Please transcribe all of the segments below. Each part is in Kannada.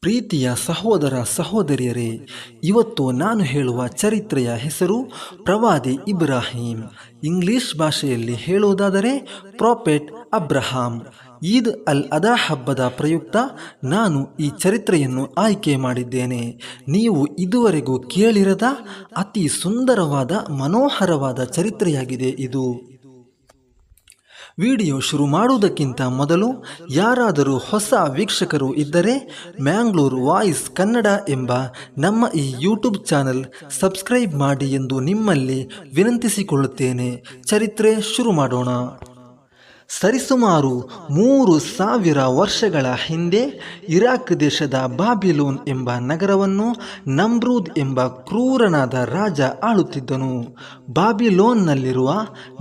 ಪ್ರೀತಿಯ ಸಹೋದರ ಸಹೋದರಿಯರೇ, ಇವತ್ತು ನಾನು ಹೇಳುವ ಚರಿತ್ರೆಯ ಹೆಸರು ಪ್ರವಾದಿ ಇಬ್ರಾಹಿಂ. ಇಂಗ್ಲಿಷ್ ಭಾಷೆಯಲ್ಲಿ ಹೇಳುವುದಾದರೆ ಪ್ರಾಫೆಟ್ ಅಬ್ರಹಾಂ. ಈದ್ ಅಲ್ ಅದಾ ಹಬ್ಬದ ಪ್ರಯುಕ್ತ ನಾನು ಈ ಚರಿತ್ರೆಯನ್ನು ಆಯ್ಕೆ ಮಾಡಿದ್ದೇನೆ. ನೀವು ಇದುವರೆಗೂ ಕೇಳಿರದ ಅತಿ ಸುಂದರವಾದ ಮನೋಹರವಾದ ಚರಿತ್ರೆಯಾಗಿದೆ ಇದು. ವಿಡಿಯೋ ಶುರು ಮಾಡುವುದಕ್ಕಿಂತ ಮೊದಲು ಯಾರಾದರೂ ಹೊಸ ವೀಕ್ಷಕರು ಇದ್ದರೆ ಮ್ಯಾಂಗ್ಳೂರ್ ವಾಯ್ಸ್ ಕನ್ನಡ ಎಂಬ ನಮ್ಮ ಈ ಯೂಟ್ಯೂಬ್ ಚಾನಲ್ ಸಬ್ಸ್ಕ್ರೈಬ್ ಮಾಡಿ ಎಂದು ನಿಮ್ಮಲ್ಲಿ ವಿನಂತಿಸಿಕೊಳ್ಳುತ್ತೇನೆ. ಚರಿತ್ರೆ ಶುರು ಮಾಡೋಣ. ಸರಿಸುಮಾರು 3000 ವರ್ಷಗಳ ಹಿಂದೆ ಇರಾಕ್ ದೇಶದ ಬಾಬಿಲೋನ್ ಎಂಬ ನಗರವನ್ನು ನಮ್ರೂದ್ ಎಂಬ ಕ್ರೂರನಾದ ರಾಜ ಆಳುತ್ತಿದ್ದನು. ಬಾಬಿಲೋನ್ನಲ್ಲಿರುವ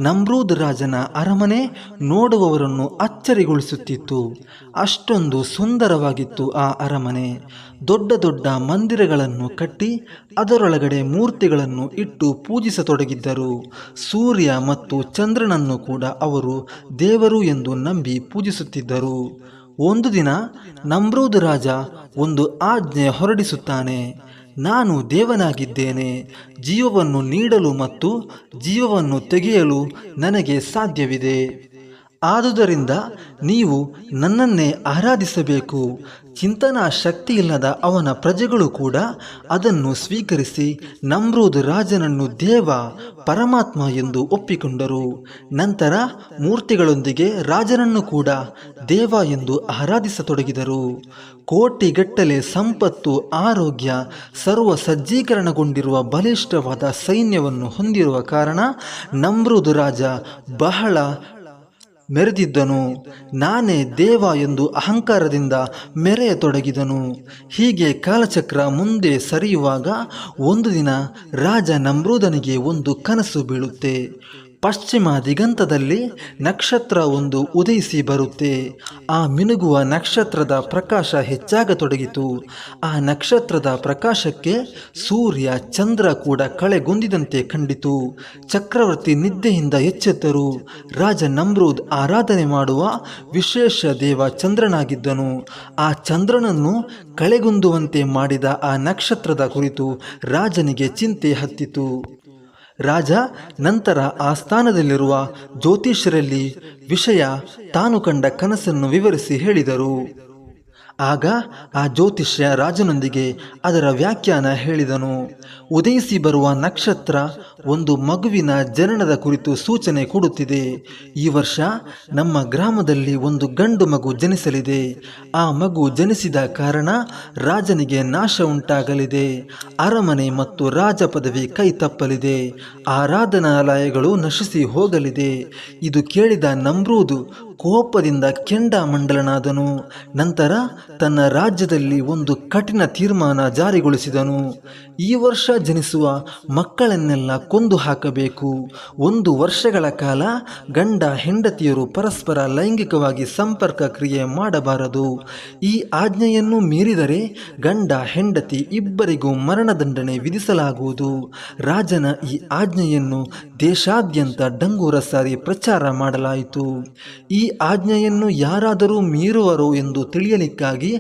ನಮ್ರೂದ್ ರಾಜನ ಅರಮನೆ ನೋಡುವವರನ್ನು ಅಚ್ಚರಿಗೊಳಿಸುತ್ತಿತ್ತು. ಅಷ್ಟೊಂದು ಸುಂದರವಾಗಿತ್ತು ಆ ಅರಮನೆ. ದೊಡ್ಡ ದೊಡ್ಡ ಮಂದಿರಗಳನ್ನು ಕಟ್ಟಿ ಅದರೊಳಗಡೆ ಮೂರ್ತಿಗಳನ್ನು ಇಟ್ಟು ಪೂಜಿಸತೊಡಗಿದ್ದರು. ಸೂರ್ಯ ಮತ್ತು ಚಂದ್ರನನ್ನು ಕೂಡ ಅವರು ದೇವರು ಎಂದು ನಂಬಿ ಪೂಜಿಸುತ್ತಿದ್ದರು. ಒಂದು ದಿನ ನಮ್ರೂದ್ ರಾಜ ಒಂದು ಆಜ್ಞೆ ಹೊರಡಿಸುತ್ತಾನೆ. ನಾನು ದೇವನಾಗಿದ್ದೇನೆ. ಜೀವವನ್ನು ನೀಡಲು ಮತ್ತು ಜೀವವನ್ನು ತೆಗೆಯಲು ನನಗೆ ಸಾಧ್ಯವಿದೆ. ಆದುದರಿಂದ ನೀವು ನನ್ನನ್ನೇ ಆರಾಧಿಸಬೇಕು. ಚಿಂತನಾ ಶಕ್ತಿ ಇಲ್ಲದ ಅವನ ಪ್ರಜೆಗಳು ಕೂಡ ಅದನ್ನು ಸ್ವೀಕರಿಸಿ ನಮ್ರೂದ್ ರಾಜನನ್ನು ದೇವ ಪರಮಾತ್ಮ ಎಂದು ಒಪ್ಪಿಕೊಂಡರು. ನಂತರ ಮೂರ್ತಿಗಳೊಂದಿಗೆ ರಾಜನನ್ನು ಕೂಡ ದೇವ ಎಂದು ಆರಾಧಿಸತೊಡಗಿದರು. ಕೋಟಿಗಟ್ಟಲೆ ಸಂಪತ್ತು, ಆರೋಗ್ಯ, ಸರ್ವ ಸಜ್ಜೀಕರಣಗೊಂಡಿರುವ ಬಲಿಷ್ಠವಾದ ಸೈನ್ಯವನ್ನು ಹೊಂದಿರುವ ಕಾರಣ ನಮ್ರೂದ್ ರಾಜ ಬಹಳ ಮೆರೆದಿದ್ದನು. ನಾನೇ ದೇವ ಎಂದು ಅಹಂಕಾರದಿಂದ ಮೆರೆಯತೊಡಗಿದನು. ಹೀಗೆ ಕಾಲಚಕ್ರ ಮುಂದೆ ಸರಿಯುವಾಗ ಒಂದು ದಿನ ರಾಜ ನಮ್ರೂದನಿಗೆ ಒಂದು ಕನಸು ಬೀಳುತ್ತೆ. ಪಶ್ಚಿಮ ದಿಗಂತದಲ್ಲಿ ನಕ್ಷತ್ರ ಒಂದು ಉದಯಿಸಿ ಬರುತ್ತೆ. ಆ ಮಿನುಗುವ ನಕ್ಷತ್ರದ ಪ್ರಕಾಶ ಹೆಚ್ಚಾಗತೊಡಗಿತು. ಆ ನಕ್ಷತ್ರದ ಪ್ರಕಾಶಕ್ಕೆ ಸೂರ್ಯ ಚಂದ್ರ ಕೂಡ ಕಳೆಗುಂದಿದಂತೆ ಕಂಡಿತು. ಚಕ್ರವರ್ತಿ ನಿದ್ದೆಯಿಂದ ಎಚ್ಚೆತ್ತರು. ರಾಜ ನಮ್ರೂದ್ ಆರಾಧನೆ ಮಾಡುವ ವಿಶೇಷ ದೇವ ಚಂದ್ರನಾಗಿದ್ದನು. ಆ ಚಂದ್ರನನ್ನು ಕಳೆಗುಂದುವಂತೆ ಮಾಡಿದ ಆ ನಕ್ಷತ್ರದ ಕುರಿತು ರಾಜನಿಗೆ ಚಿಂತೆ ಹತ್ತಿತು. ರಾಜ ನಂತರ ಆ ಸ್ಥಾನದಲ್ಲಿರುವ ಜ್ಯೋತಿಷ್ಯರಲ್ಲಿ ವಿಷಯ ತಾನು ಕಂಡ ಕನಸನ್ನು ವಿವರಿಸಿ ಹೇಳಿದರು. ಆಗ ಆ ಜ್ಯೋತಿಷ್ಯ ರಾಜನೊಂದಿಗೆ ಅದರ ವ್ಯಾಖ್ಯಾನ ಹೇಳಿದನು. ಉದಯಿಸಿ ಬರುವ ನಕ್ಷತ್ರ ಒಂದು ಮಗುವಿನ ಜನನದ ಕುರಿತು ಸೂಚನೆ ಕೊಡುತ್ತಿದೆ. ಈ ವರ್ಷ ನಮ್ಮ ಗ್ರಾಮದಲ್ಲಿ ಒಂದು ಗಂಡು ಮಗು ಜನಿಸಲಿದೆ. ಆ ಮಗು ಜನಿಸಿದ ಕಾರಣ ರಾಜನಿಗೆ ನಾಶ ಉಂಟಾಗಲಿದೆ. ಅರಮನೆ ಮತ್ತು ರಾಜ ಪದವಿ ಕೈ ತಪ್ಪಲಿದೆ. ಆರಾಧನಾಲಯಗಳು ನಶಿಸಿ ಹೋಗಲಿದೆ. ಇದು ಕೇಳಿದ ನಮ್ರೂದ್ ಕೋಪದಿಂದ ಕೆಂಡಾಮಂಡಲನಾದನು. ನಂತರ ತನ್ನ ರಾಜ್ಯದಲ್ಲಿ ಒಂದು ಕಠಿಣ ತೀರ್ಮಾನ ಜಾರಿಗೊಳಿಸಿದನು. ಈ ವರ್ಷ ಜನಿಸುವ ಮಕ್ಕಳನ್ನೆಲ್ಲ ಕೊಂದು ಹಾಕಬೇಕು. 1 ವರ್ಷಗಳ ಕಾಲ ಗಂಡ ಹೆಂಡತಿಯರು ಪರಸ್ಪರ ಲೈಂಗಿಕವಾಗಿ ಸಂಪರ್ಕ ಕ್ರಿಯೆ ಮಾಡಬಾರದು. ಈ ಆಜ್ಞೆಯನ್ನು ಮೀರಿದರೆ ಗಂಡ ಹೆಂಡತಿ ಇಬ್ಬರಿಗೂ ಮರಣದಂಡನೆ ವಿಧಿಸಲಾಗುವುದು. ರಾಜನ ಈ ಆಜ್ಞೆಯನ್ನು ದೇಶಾದ್ಯಂತ ಡಂಗೂರ ಸಾರಿ ಪ್ರಚಾರ ಮಾಡಲಾಯಿತು. ಈ ಆಜ್ಞೆಯನ್ನು ಯಾರಾದರೂ ಮೀರುವರೋ ಎಂದು ತಿಳಿಯಲಿಕ್ಕಾಗಿ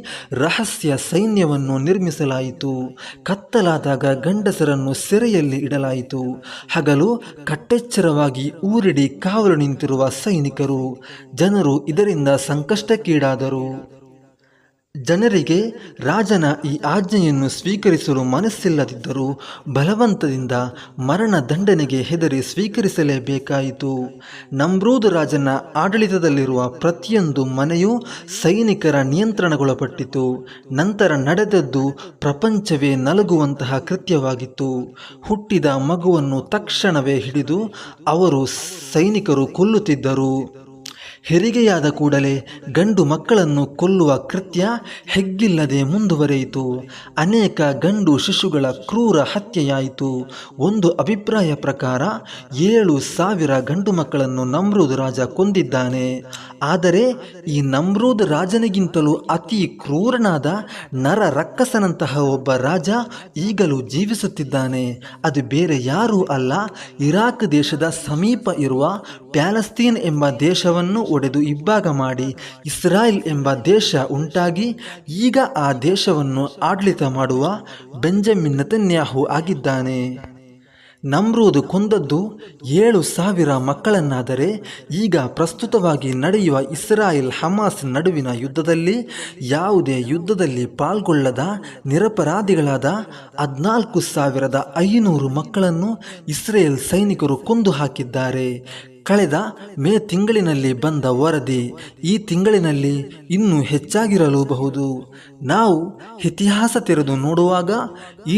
ರಹಸ್ಯ ಸೈನ್ಯವನ್ನು ನಿರ್ಮಿಸಲಾಯಿತು. ಕತ್ತಲಾದಾಗ ಗಂಡಸರನ್ನು ಸೆರೆಯಲ್ಲಿ ಇಡಲಾಯಿತು. ಹಗಲು ಕಟ್ಟೆಚ್ಚರವಾಗಿ ಊರಿಡಿ ಕಾವಲು ನಿಂತಿರುವ ಸೈನಿಕರು. ಜನರು ಇದರಿಂದ ಸಂಕಷ್ಟಕ್ಕೀಡಾದರು. ಜನರಿಗೆ ರಾಜನ ಈ ಆಜ್ಞೆಯನ್ನು ಸ್ವೀಕರಿಸಲು ಮನಸ್ಸಿಲ್ಲದಿದ್ದರೂ ಬಲವಂತದಿಂದ ಮರಣ ದಂಡನೆಗೆ ಹೆದರಿ ಸ್ವೀಕರಿಸಲೇಬೇಕಾಯಿತು. ನಮ್ರೂದ್ ರಾಜನ ಆಡಳಿತದಲ್ಲಿರುವ ಪ್ರತಿಯೊಂದು ಮನೆಯೂ ಸೈನಿಕರ ನಿಯಂತ್ರಣಗೊಳಪಟ್ಟಿತು. ನಂತರ ನಡೆದದ್ದು ಪ್ರಪಂಚವೇ ನಲುಗುವಂತಹ ಕೃತ್ಯವಾಗಿತ್ತು. ಹುಟ್ಟಿದ ಮಗುವನ್ನು ತಕ್ಷಣವೇ ಹಿಡಿದು ಅವರು ಸೈನಿಕರು ಕೊಲ್ಲುತ್ತಿದ್ದರು. ಹೆರಿಗೆಯಾದ ಕೂಡಲೇ ಗಂಡು ಮಕ್ಕಳನ್ನು ಕೊಲ್ಲುವ ಕೃತ್ಯ ಹೆಗ್ಗಿಲ್ಲದೆ ಮುಂದುವರೆಯಿತು. ಅನೇಕ ಗಂಡು ಶಿಶುಗಳ ಕ್ರೂರ ಹತ್ಯೆಯಾಯಿತು. ಒಂದು ಅಭಿಪ್ರಾಯ ಪ್ರಕಾರ 7000 ಗಂಡು ಮಕ್ಕಳನ್ನು ನಮ್ರೂದ್ ರಾಜ ಕೊಂದಿದ್ದಾನೆ. ಆದರೆ ಈ ನಮ್ರೂದ್ ರಾಜನಿಗಿಂತಲೂ ಅತಿ ಕ್ರೂರನಾದ ನರ ರಕ್ಕಸನಂತಹ ಒಬ್ಬ ರಾಜ ಈಗಲೂ ಜೀವಿಸುತ್ತಿದ್ದಾನೆ. ಅದು ಬೇರೆ ಯಾರೂ ಅಲ್ಲ, ಇರಾಕ್ ದೇಶದ ಸಮೀಪ ಇರುವ ಪ್ಯಾಲೆಸ್ತೀನ್ ಎಂಬ ದೇಶವನ್ನು ಒಡೆದು ಇಬ್ಬಾಗ ಮಾಡಿ ಇಸ್ರಾಯೇಲ್ ಎಂಬ ದೇಶ ಉಂಟಾಗಿ ಈಗ ಆ ದೇಶವನ್ನು ಆಡಳಿತ ಮಾಡುವ ಬೆಂಜಮಿನ್ ನೆತನ್ಯಾಹು ಆಗಿದ್ದಾನೆ. ನಮ್ರೂದ್ ಕೊಂದದ್ದು 7,000 ಮಕ್ಕಳನ್ನಾದರೆ ಈಗ ಪ್ರಸ್ತುತವಾಗಿ ನಡೆಯುವ ಇಸ್ರಾಯೇಲ್ ಹಮಾಸ್ ನಡುವಿನ ಯುದ್ಧದಲ್ಲಿ ಯಾವುದೇ ಯುದ್ಧದಲ್ಲಿ ಪಾಲ್ಗೊಳ್ಳದ ನಿರಪರಾಧಿಗಳಾದ 14,500 ಮಕ್ಕಳನ್ನು ಇಸ್ರೇಲ್ ಸೈನಿಕರು ಕೊಂದು ಹಾಕಿದ್ದಾರೆ. ಕಳೆದ ಮೇ ತಿಂಗಳಿನಲ್ಲಿ ಬಂದ ವರದಿ ಈ ತಿಂಗಳಿನಲ್ಲಿ ಇನ್ನೂ ಹೆಚ್ಚಾಗಿರಲೂಬಹುದು. ನಾವು ಇತಿಹಾಸ ತೆರೆದು ನೋಡುವಾಗ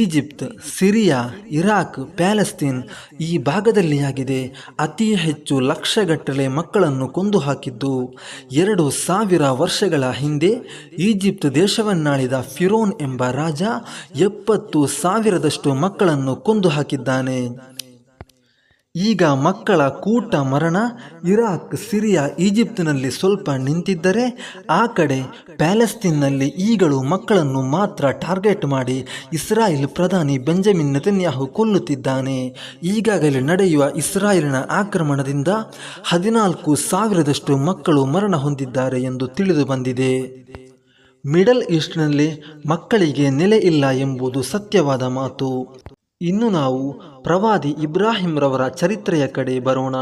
ಈಜಿಪ್ಟ್, ಸಿರಿಯಾ, ಇರಾಕ್, ಪ್ಯಾಲೆಸ್ತೀನ್ ಈ ಭಾಗದಲ್ಲಿ ಆಗಿದೆ ಅತಿ ಹೆಚ್ಚು ಲಕ್ಷಗಟ್ಟಲೆ ಮಕ್ಕಳನ್ನು ಕೊಂದು ಹಾಕಿದ್ದು. 2,000 ವರ್ಷಗಳ ಹಿಂದೆ ಈಜಿಪ್ಟ್ ದೇಶವನ್ನಾಳಿದ ಫಿರೋನ್ ಎಂಬ ರಾಜ 70,000ದಷ್ಟು ಮಕ್ಕಳನ್ನು ಕೊಂದು ಹಾಕಿದ್ದಾನೆ. ಈಗ ಮಕ್ಕಳ ಕೂಟ ಮರಣ ಇರಾಕ್, ಸಿರಿಯಾ, ಈಜಿಪ್ತಿನಲ್ಲಿ ಸ್ವಲ್ಪ ನಿಂತಿದ್ದರೆ ಆ ಕಡೆ ಪ್ಯಾಲೆಸ್ತೀನ್ನಲ್ಲಿ ಈಗಲೂ ಮಕ್ಕಳನ್ನು ಮಾತ್ರ ಟಾರ್ಗೆಟ್ ಮಾಡಿ ಇಸ್ರಾಯೇಲ್ ಪ್ರಧಾನಿ ಬೆಂಜಮಿನ್ ನೆತನ್ಯಾಹು ಕೊಲ್ಲುತ್ತಿದ್ದಾನೆ. ಈಗಾಗಲೇ ನಡೆಯುವ ಇಸ್ರಾಯೇಲಿನ ಆಕ್ರಮಣದಿಂದ 14,000ದಷ್ಟು ಮಕ್ಕಳು ಮರಣ ಹೊಂದಿದ್ದಾರೆ ಎಂದು ತಿಳಿದು ಬಂದಿದೆ. ಮಿಡಲ್ ಈಸ್ಟ್ನಲ್ಲಿ ಮಕ್ಕಳಿಗೆ ನೆಲೆ ಇಲ್ಲ ಎಂಬುದು ಸತ್ಯವಾದ ಮಾತು. ಇನ್ನು ನಾವು ಪ್ರವಾದಿ ಇಬ್ರಾಹಿಂರವರ ಚರಿತ್ರೆಯ ಕಡೆ ಬರೋಣ.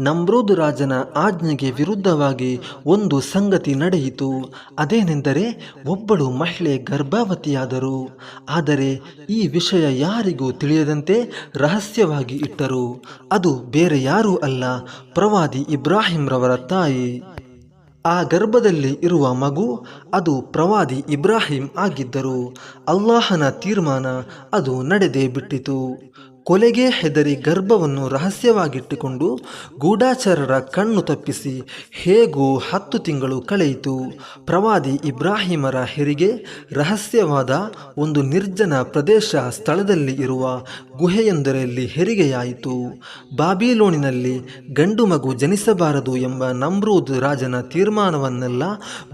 ನಮ್ರೂದ್ ರಾಜನ ಆಜ್ಞೆಗೆ ವಿರುದ್ಧವಾಗಿ ಒಂದು ಸಂಗತಿ ನಡೆಯಿತು. ಅದೇನೆಂದರೆ ಒಬ್ಬಳು ಮಹಿಳೆ ಗರ್ಭವತಿಯಾದರು. ಆದರೆ ಈ ವಿಷಯ ಯಾರಿಗೂ ತಿಳಿಯದಂತೆ ರಹಸ್ಯವಾಗಿ ಇಟ್ಟರು. ಅದು ಬೇರೆ ಯಾರೂ ಅಲ್ಲ, ಪ್ರವಾದಿ ಇಬ್ರಾಹಿಂರವರ ತಾಯಿ. ಆ ಗರ್ಭದಲ್ಲಿ ಇರುವ ಮಗು ಅದು ಪ್ರವಾದಿ ಇಬ್ರಾಹಿಂ ಆಗಿದ್ದರು. ಅಲ್ಲಾಹನ ತೀರ್ಮಾನ ಅದು ನಡೆದೇ ಬಿಟ್ಟಿತು. ಕೊಲೆಗೆ ಹೆದರಿ ಗರ್ಭವನ್ನು ರಹಸ್ಯವಾಗಿಟ್ಟುಕೊಂಡು ಗೂಢಾಚಾರರ ಕಣ್ಣು ತಪ್ಪಿಸಿ ಹೇಗೂ 10 ತಿಂಗಳು ಕಳೆಯಿತು. ಪ್ರವಾದಿ ಇಬ್ರಾಹಿಮರ ಹೆರಿಗೆ ರಹಸ್ಯವಾದ ಒಂದು ನಿರ್ಜನ ಪ್ರದೇಶ ಸ್ಥಳದಲ್ಲಿ ಇರುವ ಗುಹೆಯೊಂದರಲ್ಲಿ ಹೆರಿಗೆಯಾಯಿತು. ಬಾಬಿಲೋನಿನಲ್ಲಿ ಗಂಡು ಮಗು ಜನಿಸಬಾರದು ಎಂಬ ನಮ್ರೂದ್ ರಾಜನ ತೀರ್ಮಾನವನ್ನೆಲ್ಲ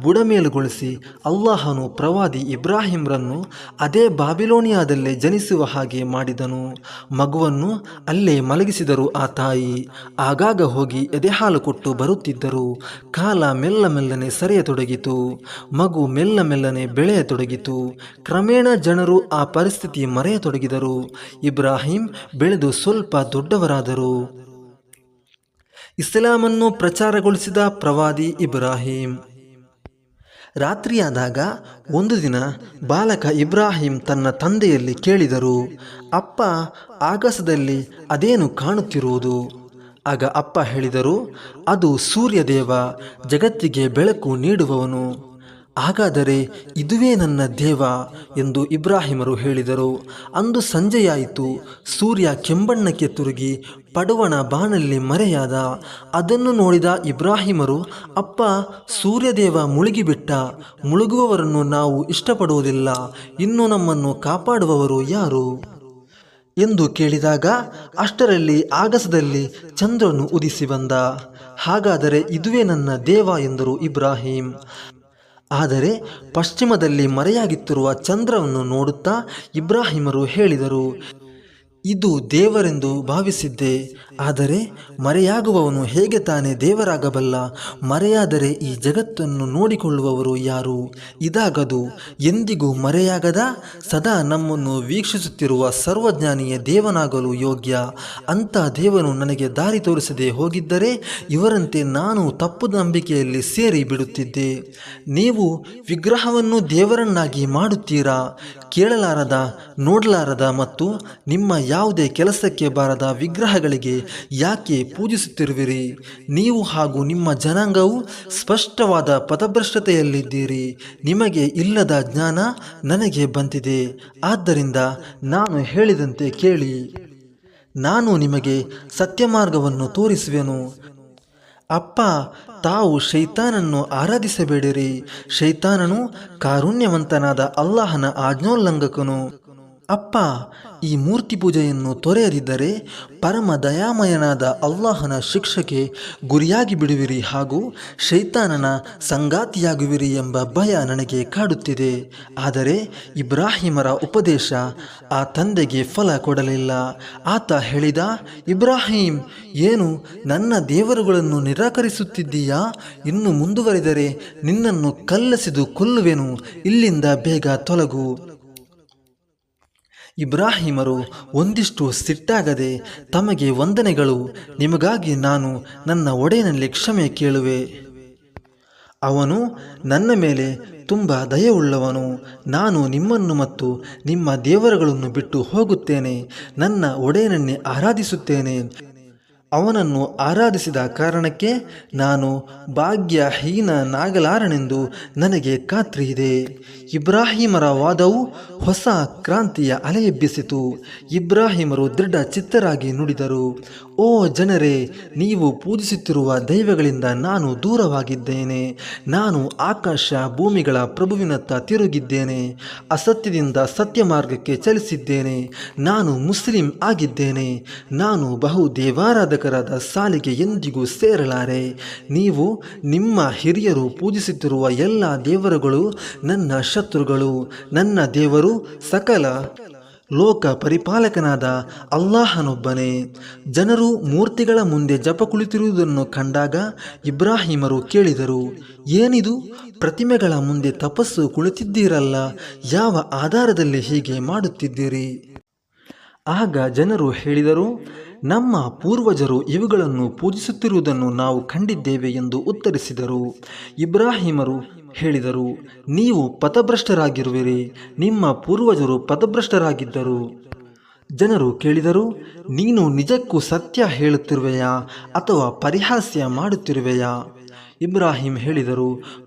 ಬುಡಮೇಲುಗೊಳಿಸಿ ಅಲ್ಲಾಹನು ಪ್ರವಾದಿ ಇಬ್ರಾಹಿಂರನ್ನು ಅದೇ ಬಾಬಿಲೋನಿಯಾದಲ್ಲೇ ಜನಿಸುವ ಹಾಗೆ ಮಾಡಿದನು. ಮಗುವನ್ನು ಅಲ್ಲೇ ಮಲಗಿಸಿದರು ಆ ತಾಯಿ. ಆಗಾಗ ಹೋಗಿ ಎದೆಹಾಲು ಕೊಟ್ಟು ಬರುತ್ತಿದ್ದರು. ಕಾಲ ಮೆಲ್ಲ ಮೆಲ್ಲನೆ ಸರಿಯತೊಡಗಿತು. ಮಗು ಮೆಲ್ಲ ಮೆಲ್ಲನೆ ಬೆಳೆಯತೊಡಗಿತು. ಕ್ರಮೇಣ ಜನರು ಆ ಪರಿಸ್ಥಿತಿ ಮರೆಯತೊಡಗಿದರು. ಇಬ್ರಾಹಿಂ ಬೆಳೆದು ಸ್ವಲ್ಪ ದೊಡ್ಡವರಾದರು. ಇಸ್ಲಾಮನ್ನು ಪ್ರಚಾರಗೊಳಿಸಿದ ಪ್ರವಾದಿ ಇಬ್ರಾಹಿಂ. ರಾತ್ರಿಯಾದಾಗ ಒಂದು ದಿನ ಬಾಲಕ ಇಬ್ರಾಹಿಂ ತನ್ನ ತಂದೆಯಲ್ಲಿ ಕೇಳಿದರು, ಅಪ್ಪ, ಆಕಾಶದಲ್ಲಿ ಅದೇನು ಕಾಣುತ್ತಿರುವುದು? ಆಗ ಅಪ್ಪ ಹೇಳಿದರು, ಅದು ಸೂರ್ಯದೇವ, ಜಗತ್ತಿಗೆ ಬೆಳಕು ನೀಡುವವನು. ಹಾಗಾದರೆ ಇದುವೇ ನನ್ನ ದೇವ ಎಂದು ಇಬ್ರಾಹಿಮರು ಹೇಳಿದರು. ಅಂದು ಸಂಜೆಯಾಯಿತು. ಸೂರ್ಯ ಕೆಂಬಣ್ಣಕ್ಕೆ ತಿರುಗಿ ಪಡುವಣ ಬಾನಲ್ಲಿ ಮರೆಯಾದ. ಅದನ್ನು ನೋಡಿದ ಇಬ್ರಾಹಿಮರು, ಅಪ್ಪ, ಸೂರ್ಯದೇವ ಮುಳುಗಿಬಿಟ್ಟ. ಮುಳುಗುವವರನ್ನು ನಾವು ಇಷ್ಟಪಡುವುದಿಲ್ಲ. ಇನ್ನು ನಮ್ಮನ್ನು ಕಾಪಾಡುವವರು ಯಾರು ಎಂದು ಕೇಳಿದಾಗ ಅಷ್ಟರಲ್ಲಿ ಆಗಸದಲ್ಲಿ ಚಂದ್ರನು ಉದಿಸಿ ಬಂದ. ಹಾಗಾದರೆ ಇದುವೇ ನನ್ನ ದೇವ ಎಂದರು ಇಬ್ರಾಹಿಂ. ಆದರೆ ಪಶ್ಚಿಮದಲ್ಲಿ ಮರೆಯಾಗಿತ್ತಿರುವ ಚಂದ್ರವನ್ನು ನೋಡುತ್ತಾ ಇಬ್ರಾಹಿಮರು ಹೇಳಿದರು, ಇದು ದೇವರೆಂದು ಭಾವಿಸಿದ್ದೆ. ಆದರೆ ಮರೆಯಾಗುವವನು ಹೇಗೆ ತಾನೇ ದೇವರಾಗಬಲ್ಲ? ಮರೆಯಾದರೆ ಈ ಜಗತ್ತನ್ನು ನೋಡಿಕೊಳ್ಳುವವರು ಯಾರು? ಇದಾಗದು. ಎಂದಿಗೂ ಮರೆಯಾಗದ, ಸದಾ ನಮ್ಮನ್ನು ವೀಕ್ಷಿಸುತ್ತಿರುವ ಸರ್ವಜ್ಞಾನಿಯ ದೇವನಾಗಲು ಯೋಗ್ಯ. ಅಂಥ ದೇವನು ನನಗೆ ದಾರಿ ತೋರಿಸದೆ ಹೋಗಿದ್ದರೆ ಇವರಂತೆ ನಾನು ತಪ್ಪು ನಂಬಿಕೆಯಲ್ಲಿ ಸೇರಿ ಬಿಡುತ್ತಿದ್ದೆ. ನೀವು ವಿಗ್ರಹವನ್ನು ದೇವರನ್ನಾಗಿ ಮಾಡುತ್ತೀರಾ? ಕೇಳಲಾರದ, ನೋಡಲಾರದ ಮತ್ತು ನಿಮ್ಮ ಯಾವುದೇ ಕೆಲಸಕ್ಕೆ ಬಾರದ ವಿಗ್ರಹಗಳಿಗೆ ಯಾಕೆ ಪೂಜಿಸುತ್ತಿರುವಿರಿ? ನೀವು ಹಾಗೂ ನಿಮ್ಮ ಜನಾಂಗವು ಸ್ಪಷ್ಟವಾದ ಪಥಭ್ರಷ್ಟತೆಯಲ್ಲಿದ್ದೀರಿ. ನಿಮಗೆ ಇಲ್ಲದ ಜ್ಞಾನ ನನಗೆ ಬಂದಿದೆ. ಆದ್ದರಿಂದ ನಾನು ಹೇಳಿದಂತೆ ಕೇಳಿ. ನಾನು ನಿಮಗೆ ಸತ್ಯಮಾರ್ಗವನ್ನು ತೋರಿಸುವೆನು. ಅಪ್ಪ, ತಾವು ಶೈತಾನನ್ನು ಆರಾಧಿಸಬೇಡಿರಿ. ಶೈತಾನನು ಕಾರುಣ್ಯವಂತನಾದ ಅಲ್ಲಾಹನ ಆಜ್ಞೋಲ್ಲಂಘಕನು. ಅಪ್ಪ, ಈ ಮೂರ್ತಿ ಪೂಜೆಯನ್ನು ತೊರೆಯದಿದ್ದರೆ ಪರಮ ದಯಾಮಯನಾದ ಅಲ್ಲಾಹನ ಶಿಕ್ಷೆಗೆ ಗುರಿಯಾಗಿ ಬಿಡುವಿರಿ ಹಾಗೂ ಶೈತಾನನ ಸಂಗಾತಿಯಾಗುವಿರಿ ಎಂಬ ಭಯ ನನಗೆ ಕಾಡುತ್ತಿದೆ. ಆದರೆ ಇಬ್ರಾಹಿಮರ ಉಪದೇಶ ಆ ತಂದೆಗೆ ಫಲ ಕೊಡಲಿಲ್ಲ. ಆತ ಹೇಳಿದ, ಇಬ್ರಾಹಿಂ, ಏನು ನನ್ನ ದೇವರುಗಳನ್ನು ನಿರಾಕರಿಸುತ್ತಿದ್ದೀಯಾ? ಇನ್ನು ಮುಂದುವರಿದರೆ ನಿನ್ನನ್ನು ಕಲ್ಲೆಸೆದು ಕೊಲ್ಲುವೆನು. ಇಲ್ಲಿಂದ ಬೇಗ ತೊಲಗು. ಇಬ್ರಾಹಿಮರು ಒಂದಿಷ್ಟು ಸಿಟ್ಟಾಗದೆ, ತಮಗೆ ವಂದನೆಗಳು, ನಿಮಗಾಗಿ ನಾನು ನನ್ನ ಒಡೆಯನಲ್ಲಿ ಕ್ಷಮೆ ಕೇಳುವೆ. ಅವನು ನನ್ನ ಮೇಲೆ ತುಂಬ ದಯೆಯುಳ್ಳವನು. ನಾನು ನಿಮ್ಮನ್ನು ಮತ್ತು ನಿಮ್ಮ ದೇವರುಗಳನ್ನು ಬಿಟ್ಟು ಹೋಗುತ್ತೇನೆ. ನನ್ನ ಒಡೆಯನನ್ನೇ ಆರಾಧಿಸುತ್ತೇನೆ. ಅವನನ್ನು ಆರಾಧಿಸಿದ ಕಾರಣಕ್ಕೆ ನಾನು ಭಾಗ್ಯಹೀನನಾಗಲಾರನೆಂದು ನನಗೆ ಖಾತ್ರಿಯಿದೆ. ಇಬ್ರಾಹಿಮರ ವಾದವು ಹೊಸ ಕ್ರಾಂತಿಯ ಅಲೆ ಎಬ್ಬಿಸಿತು. ಇಬ್ರಾಹಿಮರು ದೃಢ ಚಿತ್ತರಾಗಿ ನುಡಿದರು, ಓ ಜನರೇ, ನೀವು ಪೂಜಿಸುತ್ತಿರುವ ದೈವಗಳಿಂದ ನಾನು ದೂರವಾಗಿದ್ದೇನೆ. ನಾನು ಆಕಾಶ ಭೂಮಿಗಳ ಪ್ರಭುವಿನತ್ತ ತಿರುಗಿದ್ದೇನೆ. ಅಸತ್ಯದಿಂದ ಸತ್ಯ ಮಾರ್ಗಕ್ಕೆ ಚಲಿಸಿದ್ದೇನೆ. ನಾನು ಮುಸ್ಲಿಂ ಆಗಿದ್ದೇನೆ. ನಾನು ಬಹು ದೇವಾರಾಧಕರಾದ ಸಾಲಿಗೆ ಎಂದಿಗೂ ಸೇರಲಾರೆ. ನೀವು ನಿಮ್ಮ ಹಿರಿಯರು ಪೂಜಿಸುತ್ತಿರುವ ಎಲ್ಲ ದೇವರುಗಳು ನನ್ನ ಶತ್ರುಗಳು. ನನ್ನ ದೇವರು ಸಕಲ ಲೋಕ ಪರಿಪಾಲಕನಾದ ಅಲ್ಲಾಹನೊಬ್ಬನೇ. ಜನರು ಮೂರ್ತಿಗಳ ಮುಂದೆ ಜಪ ಕುಳಿತಿರುವುದನ್ನು ಕಂಡಾಗ ಇಬ್ರಾಹಿಮರು ಕೇಳಿದರು, ಏನಿದು? ಪ್ರತಿಮೆಗಳ ಮುಂದೆ ತಪಸ್ಸು ಕುಳಿತಿದ್ದೀರಲ್ಲ, ಯಾವ ಆಧಾರದಲ್ಲಿ ಹೀಗೆ ಮಾಡುತ್ತಿದ್ದೀರಿ? ಆಗ ಜನರು ಹೇಳಿದರು, ನಮ್ಮ ಪೂರ್ವಜರು ಇವುಗಳನ್ನು ಪೂಜಿಸುತ್ತಿರುವುದನ್ನು ನಾವು ಕಂಡಿದ್ದೇವೆ ಎಂದು ಉತ್ತರಿಸಿದರು. ಇಬ್ರಾಹಿಮರು ಹೇಳಿದರು, ನೀವು ಪಥಭ್ರಷ್ಟರಾಗಿರುವಿರಿ. ನಿಮ್ಮ ಪೂರ್ವಜರು ಪಥಭ್ರಷ್ಟರಾಗಿದ್ದರು. ಜನರು ಕೇಳಿದರು, ನೀನು ನಿಜಕ್ಕೂ ಸತ್ಯ ಹೇಳುತ್ತಿರುವೆಯಾ ಅಥವಾ ಪರಿಹಾಸ್ಯ ಮಾಡುತ್ತಿರುವೆಯಾ? ಇಬ್ರಾಹಿಂ ಹೇಳಿದರು,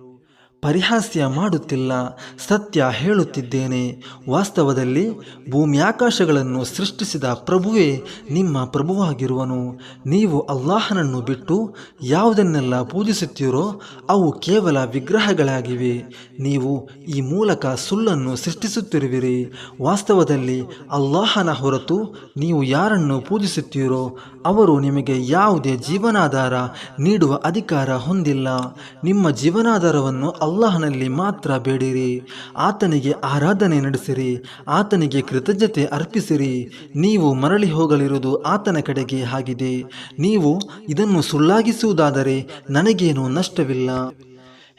ಪರಿಹಾಸ್ಯ ಮಾಡುತ್ತಿಲ್ಲ, ಸತ್ಯ ಹೇಳುತ್ತಿದ್ದೇನೆ. ವಾಸ್ತವದಲ್ಲಿ ಭೂಮ್ಯಾಕಾಶಗಳನ್ನು ಸೃಷ್ಟಿಸಿದ ಪ್ರಭುವೇ ನಿಮ್ಮ ಪ್ರಭುವಾಗಿರುವನು. ನೀವು ಅಲ್ಲಾಹನನ್ನು ಬಿಟ್ಟು ಯಾವುದನ್ನೆಲ್ಲ ಪೂಜಿಸುತ್ತೀರೋ ಅವು ಕೇವಲ ವಿಗ್ರಹಗಳಾಗಿವೆ. ನೀವು ಈ ಮೂಲಕ ಸುಳ್ಳನ್ನು ಸೃಷ್ಟಿಸುತ್ತಿರುವಿರಿ. ವಾಸ್ತವದಲ್ಲಿ ಅಲ್ಲಾಹನ ಹೊರತು ನೀವು ಯಾರನ್ನು ಪೂಜಿಸುತ್ತೀರೋ ಅವರು ನಿಮಗೆ ಯಾವುದೇ ಜೀವನಾಧಾರ ನೀಡುವ ಅಧಿಕಾರ ಹೊಂದಿಲ್ಲ. ನಿಮ್ಮ ಜೀವನಾಧಾರವನ್ನು ಅಲ್ಲಾಹನಲ್ಲಿ ಮಾತ್ರ ಬೇಡಿರಿ. ಆತನಿಗೆ ಆರಾಧನೆ ನಡೆಸಿರಿ. ಆತನಿಗೆ ಕೃತಜ್ಞತೆ ಅರ್ಪಿಸಿರಿ. ನೀವು ಮರಳಿ ಹೋಗಲಿರುವುದು ಆತನ ಕಡೆಗೆ ಆಗಿದೆ. ನೀವು ಇದನ್ನು ಸುಳ್ಳಾಗಿಸುವುದಾದರೆ ನನಗೇನೂ ನಷ್ಟವಿಲ್ಲ.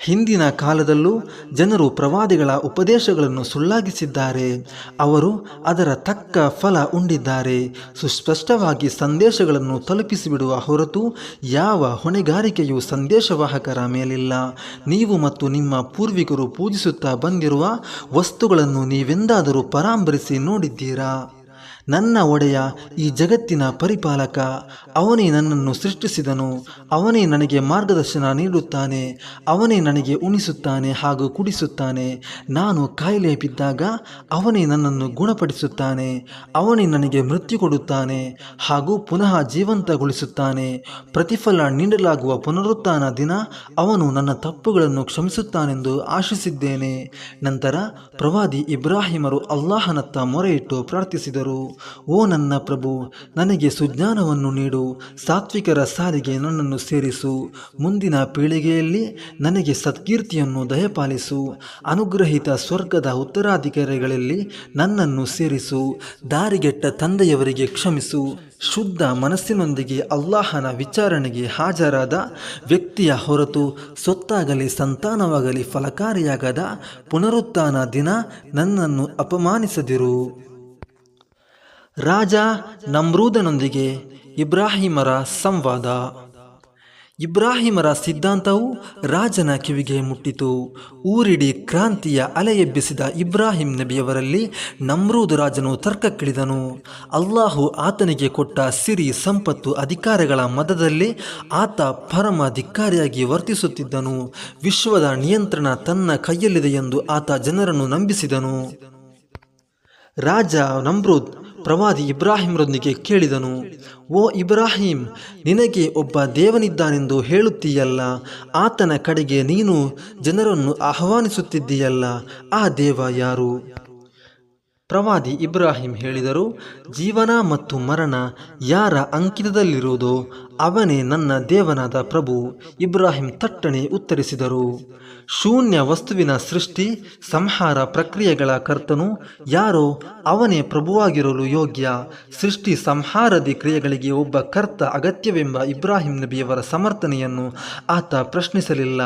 ಹಿಂದಿನ ಕಾಲದಲ್ಲೂ ಜನರು ಪ್ರವಾದಿಗಳ ಉಪದೇಶಗಳನ್ನು ಸುಳ್ಳಾಗಿಸಿದ್ದಾರೆ. ಅವರು ಅದರ ತಕ್ಕ ಫಲ ಉಂಡಿದ್ದಾರೆ. ಸುಸ್ಪಷ್ಟವಾಗಿ ಸಂದೇಶಗಳನ್ನು ತಲುಪಿಸಿಬಿಡುವ ಹೊರತು ಯಾವ ಹೊಣೆಗಾರಿಕೆಯೂ ಸಂದೇಶವಾಹಕರ ಮೇಲಿಲ್ಲ. ನೀವು ಮತ್ತು ನಿಮ್ಮ ಪೂರ್ವಿಕರು ಪೂಜಿಸುತ್ತಾ ಬಂದಿರುವ ವಸ್ತುಗಳನ್ನು ನೀವೆಂದಾದರೂ ಪರಾಂಬರಿಸಿ ನೋಡಿದ್ದೀರಾ? ನನ್ನ ಒಡೆಯ ಈ ಜಗತ್ತಿನ ಪರಿಪಾಲಕ. ಅವನೇ ನನ್ನನ್ನು ಸೃಷ್ಟಿಸಿದನು. ಅವನೇ ನನಗೆ ಮಾರ್ಗದರ್ಶನ ನೀಡುತ್ತಾನೆ. ಅವನೇ ನನಗೆ ಉಣಿಸುತ್ತಾನೆ ಹಾಗೂ ಕುಡಿಸುತ್ತಾನೆ. ನಾನು ಕಾಯಿಲೆ ಬಿದ್ದಾಗ ಅವನೇ ನನ್ನನ್ನು ಗುಣಪಡಿಸುತ್ತಾನೆ. ಅವನೇ ನನಗೆ ಮೃತ್ಯು ಕೊಡುತ್ತಾನೆ ಹಾಗೂ ಪುನಃ ಜೀವಂತಗೊಳಿಸುತ್ತಾನೆ. ಪ್ರತಿಫಲ ನೀಡಲಾಗುವ ಪುನರುತ್ಥಾನ ದಿನ ಅವನು ನನ್ನ ತಪ್ಪುಗಳನ್ನು ಕ್ಷಮಿಸುತ್ತಾನೆಂದು ಆಶಿಸಿದ್ದೇನೆ. ನಂತರ ಪ್ರವಾದಿ ಇಬ್ರಾಹಿಮರು ಅಲ್ಲಾಹನತ್ತ ಮೊರೆಯಿಟ್ಟು ಪ್ರಾರ್ಥಿಸಿದರು, ಓ ನನ್ನ ಪ್ರಭು, ನನಗೆ ಸುಜ್ಞಾನವನ್ನು ನೀಡು. ಸಾತ್ವಿಕರ ಸಾಲಿಗೆ ನನ್ನನ್ನು ಸೇರಿಸು. ಮುಂದಿನ ಪೀಳಿಗೆಯಲ್ಲಿ ನನಗೆ ಸತ್ಕೀರ್ತಿಯನ್ನು ದಯಪಾಲಿಸು. ಅನುಗ್ರಹಿತ ಸ್ವರ್ಗದ ಉತ್ತರಾಧಿಕಾರಿಗಳಲ್ಲಿ ನನ್ನನ್ನು ಸೇರಿಸು. ದಾರಿಗೆಟ್ಟ ತಂದೆಯವರಿಗೆ ಕ್ಷಮಿಸು. ಶುದ್ಧ ಮನಸ್ಸಿನೊಂದಿಗೆ ಅಲ್ಲಾಹನ ವಿಚಾರಣೆಗೆ ಹಾಜರಾದ ವ್ಯಕ್ತಿಯ ಹೊರತು ಸ್ವತ್ತಾಗಲಿ ಸಂತಾನವಾಗಲಿ ಫಲಕಾರಿಯಾಗದ ಪುನರುತ್ಥಾನ ದಿನ ನನ್ನನ್ನು ಅಪಮಾನಿಸದಿರು. ರಾಜ ನಮ್ರೂದನೊಂದಿಗೆ ಇಬ್ರಾಹಿಮರ ಸಂವಾದ. ಇಬ್ರಾಹಿಮರ ಸಿದ್ಧಾಂತವು ರಾಜನ ಕಿವಿಗೆ ಮುಟ್ಟಿತು. ಊರಿಡೀ ಕ್ರಾಂತಿಯ ಅಲೆ ಎಬ್ಬಿಸಿದ ಇಬ್ರಾಹಿಂ ನಬಿಯವರಲ್ಲಿ ನಮ್ರೂದ್ ರಾಜನು ತರ್ಕಕ್ಕಿಳಿದನು. ಅಲ್ಲಾಹು ಆತನಿಗೆ ಕೊಟ್ಟ ಸಿರಿ, ಸಂಪತ್ತು, ಅಧಿಕಾರಗಳ ಮದದಲ್ಲಿ ಆತ ಪರಮ ಧಿಕ್ಕಾರಿಯಾಗಿ ವರ್ತಿಸುತ್ತಿದ್ದನು. ವಿಶ್ವದ ನಿಯಂತ್ರಣ ತನ್ನ ಕೈಯಲ್ಲಿದೆ ಎಂದು ಆತ ಜನರನ್ನು ನಂಬಿಸಿದನು. ರಾಜ ನಮ್ರೂದ್ ಪ್ರವಾದಿ ಇಬ್ರಾಹಿಂರೊಂದಿಗೆ ಕೇಳಿದನು, ಓ ಇಬ್ರಾಹಿಂ, ನಿನಗೆ ಒಬ್ಬ ದೇವನಿದ್ದಾನೆಂದು ಹೇಳುತ್ತೀಯಲ್ಲ, ಆತನ ಕಡೆಗೆ ನೀನು ಜನರನ್ನು ಆಹ್ವಾನಿಸುತ್ತಿದ್ದೀಯಲ್ಲ, ಆ ದೇವ ಯಾರು? ಪ್ರವಾದಿ ಇಬ್ರಾಹಿಂ ಹೇಳಿದರು, ಜೀವನ ಮತ್ತು ಮರಣ ಯಾರ ಅಂಕಿತದಲ್ಲಿರುವುದೋ ಅವನೇ ನನ್ನ ದೇವನಾದ ಪ್ರಭು. ಇಬ್ರಾಹಿಂ ತಟ್ಟನೆ ಉತ್ತರಿಸಿದರು, ಶೂನ್ಯ ವಸ್ತುವಿನ ಸೃಷ್ಟಿ ಸಂಹಾರ ಪ್ರಕ್ರಿಯೆಗಳ ಕರ್ತನು ಯಾರೋ ಅವನೇ ಪ್ರಭುವಾಗಿರಲು ಯೋಗ್ಯ. ಸೃಷ್ಟಿ ಸಂಹಾರದಿ ಕ್ರಿಯೆಗಳಿಗೆ ಒಬ್ಬ ಕರ್ತ ಅಗತ್ಯವೆಂಬ ಇಬ್ರಾಹಿಂ ನಬಿಯವರ ಸಮರ್ಥನೆಯನ್ನು ಆತ ಪ್ರಶ್ನಿಸಲಿಲ್ಲ.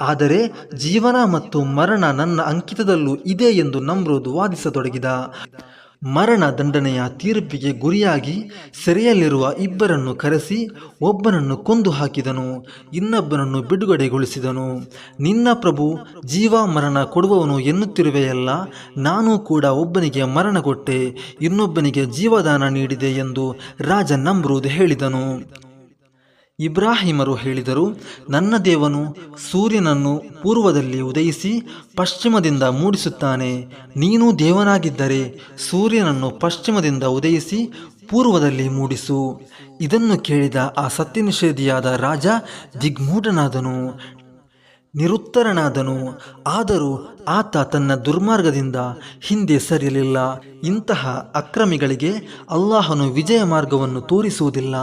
ಆದರೆ ಜೀವನ ಮತ್ತು ಮರಣ ನನ್ನ ಅಂಕಿತದಲ್ಲೂ ಇದೆ ಎಂದು ನಮ್ರೂದ್ ವಾದಿಸತೊಡಗಿದ. ಮರಣ ದಂಡನೆಯ ತೀರ್ಪಿಗೆ ಗುರಿಯಾಗಿ ಸೆರೆಯಲ್ಲಿರುವ ಇಬ್ಬರನ್ನು ಕರೆಸಿ ಒಬ್ಬನನ್ನು ಕೊಂದು ಹಾಕಿದನು, ಇನ್ನೊಬ್ಬನನ್ನು ಬಿಡುಗಡೆಗೊಳಿಸಿದನು. ನಿನ್ನ ಪ್ರಭು ಜೀವ ಮರಣ ಕೊಡುವವನು ಎನ್ನುತ್ತಿರುವೆಯಲ್ಲ, ನಾನೂ ಕೂಡ ಒಬ್ಬನಿಗೆ ಮರಣ ಕೊಟ್ಟೆ, ಇನ್ನೊಬ್ಬನಿಗೆ ಜೀವದಾನ ನೀಡಿದೆ ಎಂದು ರಾಜ ನಮ್ರೂದ್ ಹೇಳಿದನು. ಇಬ್ರಾಹಿಮರು ಹೇಳಿದರು, ನನ್ನ ದೇವನು ಸೂರ್ಯನನ್ನು ಪೂರ್ವದಲ್ಲಿ ಉದಯಿಸಿ ಪಶ್ಚಿಮದಿಂದ ಮೂಡಿಸುತ್ತಾನೆ. ನೀನು ದೇವನಾಗಿದ್ದರೆ ಸೂರ್ಯನನ್ನು ಪಶ್ಚಿಮದಿಂದ ಉದಯಿಸಿ ಪೂರ್ವದಲ್ಲಿ ಮೂಡಿಸು. ಇದನ್ನು ಕೇಳಿದ ಆ ಸತ್ಯನಿಷೇಧಿಯಾದ ರಾಜ ದಿಗ್ಮೂಢನಾದನು, ನಿರುತ್ತರನಾದನು. ಆದರೂ ಆತ ತನ್ನ ದುರ್ಮಾರ್ಗದಿಂದ ಹಿಂದೆ ಸರಿಯಲಿಲ್ಲ. ಇಂತಹ ಅಕ್ರಮಿಗಳಿಗೆ ಅಲ್ಲಾಹನು ವಿಜಯ ಮಾರ್ಗವನ್ನು ತೋರಿಸುವುದಿಲ್ಲ.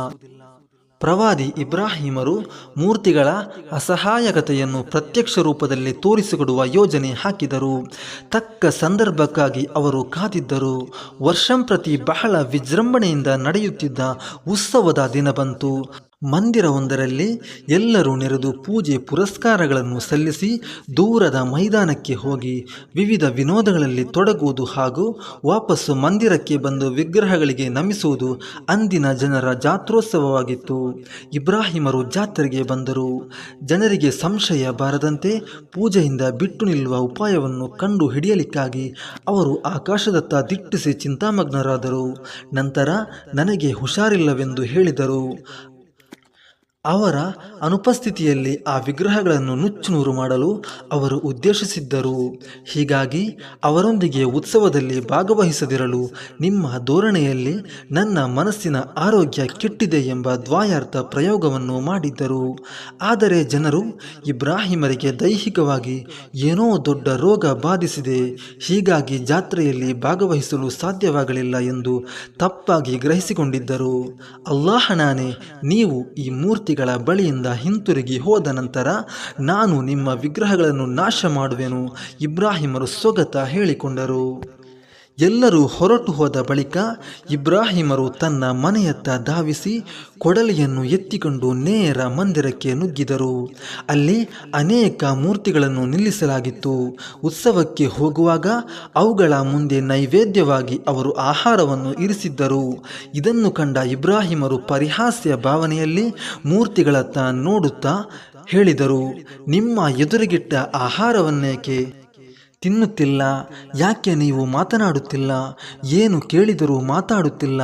ಪ್ರವಾದಿ ಇಬ್ರಾಹಿಮರು ಮೂರ್ತಿಗಳ ಅಸಹಾಯಕತೆಯನ್ನು ಪ್ರತ್ಯಕ್ಷ ರೂಪದಲ್ಲಿ ತೋರಿಸಿಕೊಡುವ ಯೋಜನೆ ಹಾಕಿದರು. ತಕ್ಕ ಸಂದರ್ಭಕ್ಕಾಗಿ ಅವರು ಕಾದಿದ್ದರು. ವರ್ಷಂಪ್ರತಿ ಬಹಳ ವಿಜೃಂಭಣೆಯಿಂದ ನಡೆಯುತ್ತಿದ್ದ ಉತ್ಸವದ ದಿನ ಬಂತು. ಮಂದಿರವೊಂದರಲ್ಲಿ ಎಲ್ಲರೂ ನೆರೆದು ಪೂಜೆ ಪುರಸ್ಕಾರಗಳನ್ನು ಸಲ್ಲಿಸಿ ದೂರದ ಮೈದಾನಕ್ಕೆ ಹೋಗಿ ವಿವಿಧ ವಿನೋದಗಳಲ್ಲಿ ತೊಡಗುವುದು ಹಾಗೂ ವಾಪಸ್ಸು ಮಂದಿರಕ್ಕೆ ಬಂದು ವಿಗ್ರಹಗಳಿಗೆ ನಮಿಸುವುದು ಅಂದಿನ ಜನರ ಜಾತ್ರೋತ್ಸವವಾಗಿತ್ತು. ಇಬ್ರಾಹಿಮರು ಜಾತ್ರೆಗೆ ಬಂದರು. ಜನರಿಗೆ ಸಂಶಯ ಬಾರದಂತೆ ಪೂಜೆಯಿಂದ ಬಿಟ್ಟು ನಿಲ್ಲುವ ಉಪಾಯವನ್ನು ಕಂಡು ಹಿಡಿಯಲಿಕ್ಕಾಗಿ ಅವರು ಆಕಾಶದತ್ತ ದಿಟ್ಟಿಸಿ ಚಿಂತಾಮಗ್ನರಾದರು. ನಂತರ ನನಗೆ ಹುಷಾರಿಲ್ಲವೆಂದು ಹೇಳಿದರು. ಅವರ ಅನುಪಸ್ಥಿತಿಯಲ್ಲಿ ಆ ವಿಗ್ರಹಗಳನ್ನು ನುಚ್ಚುನೂರು ಮಾಡಲು ಅವರು ಉದ್ದೇಶಿಸಿದ್ದರು. ಹೀಗಾಗಿ ಅವರೊಂದಿಗೆ ಉತ್ಸವದಲ್ಲಿ ಭಾಗವಹಿಸದಿರಲು ನಿಮ್ಮ ಧೋರಣೆಯಲ್ಲಿ ನನ್ನ ಮನಸ್ಸಿನ ಆರೋಗ್ಯ ಕೆಟ್ಟಿದೆ ಎಂಬ ದ್ವಾಯಾರ್ಥ ಪ್ರಯೋಗವನ್ನು ಮಾಡಿದ್ದರು. ಆದರೆ ಜನರು ಇಬ್ರಾಹಿಮರಿಗೆ ದೈಹಿಕವಾಗಿ ಏನೋ ದೊಡ್ಡ ರೋಗ ಬಾಧಿಸಿದೆ, ಹೀಗಾಗಿ ಜಾತ್ರೆಯಲ್ಲಿ ಭಾಗವಹಿಸಲು ಸಾಧ್ಯವಾಗಲಿಲ್ಲ ಎಂದು ತಪ್ಪಾಗಿ ಗ್ರಹಿಸಿಕೊಂಡಿದ್ದರು. ಅಲ್ಲಾಹನಾನೇ, ನೀವು ಈ ಮೂರ್ತಿ ಬಳಿಯಿಂದ ಹಿಂತಿರುಗಿ ಹೋದ ನಂತರ ನಾನು ನಿಮ್ಮ ವಿಗ್ರಹಗಳನ್ನು ನಾಶ ಮಾಡುವೆನು. ಇಬ್ರಾಹಿಮರು ಸ್ವಗತ ಹೇಳಿಕೊಂಡರು. ಎಲ್ಲರೂ ಹೊರಟು ಹೋದ ಬಳಿಕ ಇಬ್ರಾಹಿಮರು ತನ್ನ ಮನೆಯತ್ತ ಧಾವಿಸಿ ಕೊಡಲಿಯನ್ನು ಎತ್ತಿಕೊಂಡು ನೇರ ಮಂದಿರಕ್ಕೆ ನುಗ್ಗಿದರು. ಅಲ್ಲಿ ಅನೇಕ ಮೂರ್ತಿಗಳನ್ನು ನಿಲ್ಲಿಸಲಾಗಿತ್ತು. ಉತ್ಸವಕ್ಕೆ ಹೋಗುವಾಗ ಅವುಗಳ ಮುಂದೆ ನೈವೇದ್ಯವಾಗಿ ಅವರು ಆಹಾರವನ್ನು ಇರಿಸಿದ್ದರು. ಇದನ್ನು ಕಂಡ ಇಬ್ರಾಹಿಮರು ಪರಿಹಾಸ್ಯ ಭಾವನೆಯಲ್ಲಿ ಮೂರ್ತಿಗಳತ್ತ ನೋಡುತ್ತಾ ಹೇಳಿದರು, ನಿಮ್ಮ ಎದುರಿಗಿಟ್ಟ ಆಹಾರವನ್ನೇಕೆ ತಿನ್ನುತ್ತಿಲ್ಲ? ಯಾಕೆ ನೀವು ಮಾತನಾಡುತ್ತಿಲ್ಲ? ಏನು ಕೇಳಿದರೂ ಮಾತಾಡುತ್ತಿಲ್ಲ?